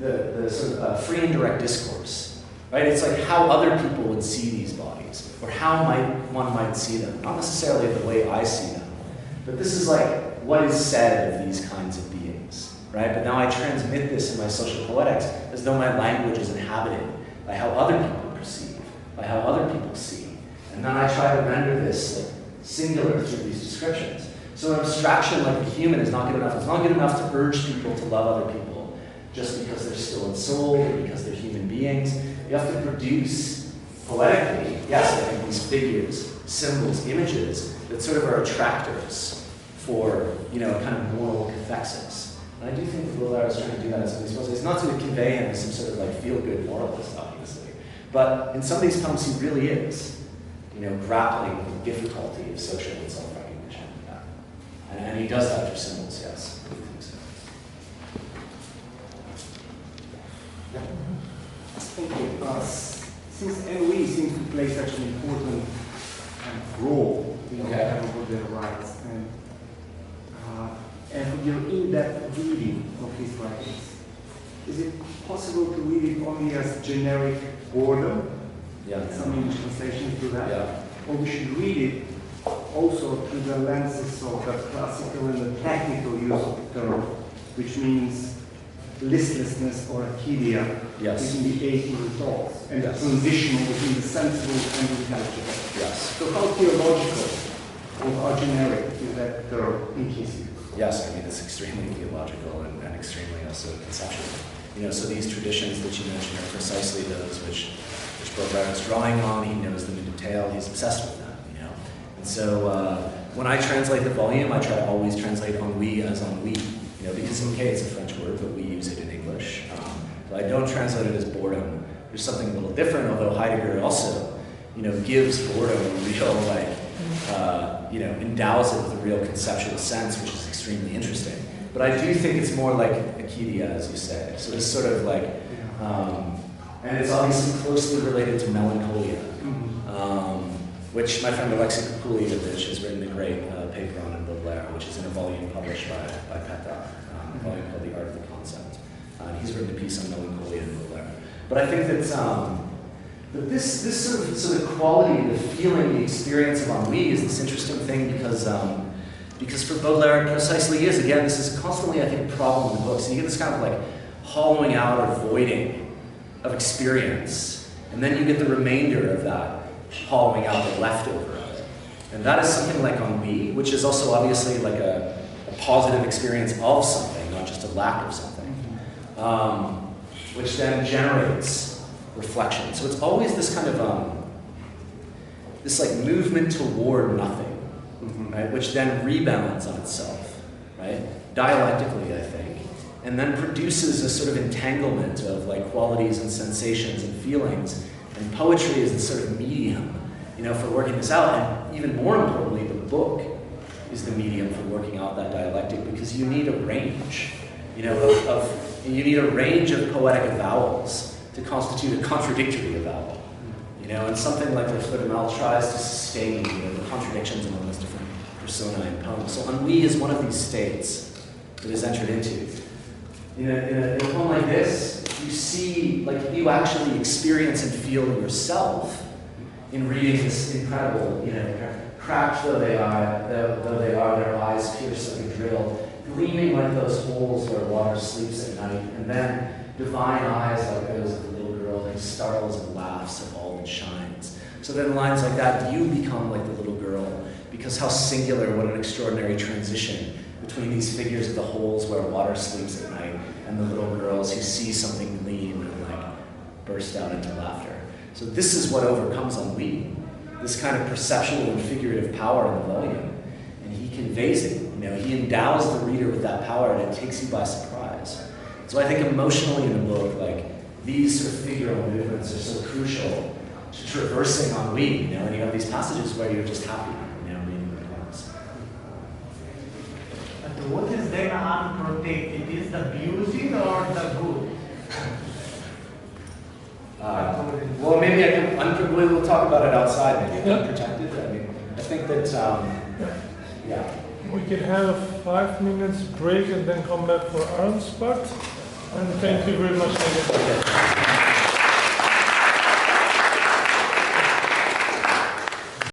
the sort of free and direct discourse, right? It's like how other people would see these bodies, or how one might see them. Not necessarily the way I see them, but this is like what is said of these kinds of beings, right? But now I transmit this in my social poetics as though my language is inhabited by how other people perceive, by how other people see. And then I try to render this like singular through these descriptions. So an abstraction like the human is not good enough. It's not good enough to urge people to love other people just because they're still in soul or because they're human beings. You have to produce poetically, yes, I think these figures, symbols, images that sort of are attractors for, you know, a kind of moral cathexis. And I do think that Bodelere is trying to do that in some of these poems. It's not to convey him as some sort of like feel-good moralist, obviously. But in some of these poems, he really is, you know, grappling with the difficulty of social and self-recognition. Yeah. And he does that through symbols, yes. I think so. Yeah. Thank you. Since NOE seems to play such an important role in whatever Bodelere writes, and for your in-depth reading of his writings, is it possible to read it only as generic boredom? Yeah. Some English translations do that. Yeah. Or we should read it also through the lenses of the classical and the technical use of the term, which means listlessness or akidia within the 18 thoughts, and the transition between the sensible and the intelligible. Yes. So how theological or how generic is that term in his use? Yes, I mean, it's extremely theological and extremely also conceptual. You know, so these traditions that you mentioned are precisely those which Bodelere is drawing on. He knows them in detail. He's obsessed with them, you know. And so when I translate the volume, I try to always translate ennui as ennui, you know, because okay, it's a French word, but we use it in English. But I don't translate it as boredom. There's something a little different, although Heidegger also, you know, gives boredom a real, like, you know, endows it with a real conceptual sense, which is extremely interesting. But I do think it's more like akidia, as you say. So it's sort of like, and it's obviously closely related to melancholia, which my friend Alexei Kukulievich has written a great paper on in Bodelere, which is in a volume published by Petar, a volume called The Art of the Concept. And he's written a piece on melancholia in Bodelere. But I think that this sort of quality, the feeling, the experience of ennui is this interesting thing because for Bodelere it precisely is, again, this is constantly, I think, a problem in the book. So you get this kind of like hollowing out or voiding of experience, and then you get the remainder of that hollowing out, the leftover of it. And that is something like ennui, which is also obviously like a positive experience of something, not just a lack of something, which then generates reflection. So it's always this kind of, this like movement toward nothing, right? Which then rebounds on itself, right? Dialectically, I think. and then produces a sort of entanglement of like qualities and sensations and feelings. And poetry is the sort of medium, you know, for working this out. And even more importantly, the book is the medium for working out that dialectic, because you need a range, you know, you need a range of poetic avowals to constitute a contradictory avowal, you know, and something like the Fleurs du Mal tries to sustain, you know, the contradictions among those different personae and poems. So ennui is one of these states that is entered into. In a poem like this, you see, like, you actually experience and feel yourself in reading this incredible, you know, cracked though they are, their eyes pierced like a drill, gleaming like those holes where water sleeps at night, and then divine eyes like those of the little girl who startles and laughs at all that shines. So then lines like that, you become like the little girl, because how singular, what an extraordinary transition between these figures of the holes where water sleeps at night and the little girls who see something gleam and like burst out into laughter. So this is what overcomes ennui, this kind of perceptual and figurative power in the volume. And he conveys it, you know, he endows the reader with that power and it takes you by surprise. So I think emotionally in the book, like, these sort of figural movements are so crucial to traversing ennui, you know, and you have these passages where you're just happy, you know, reading the poems. But what is then unprotected? Is the beauty or the good? Well, maybe we'll talk about it outside, maybe, unprotected. I mean, I think that, yeah. We can have a 5 minutes break and then come back for Aaron's part. And thank you very much again.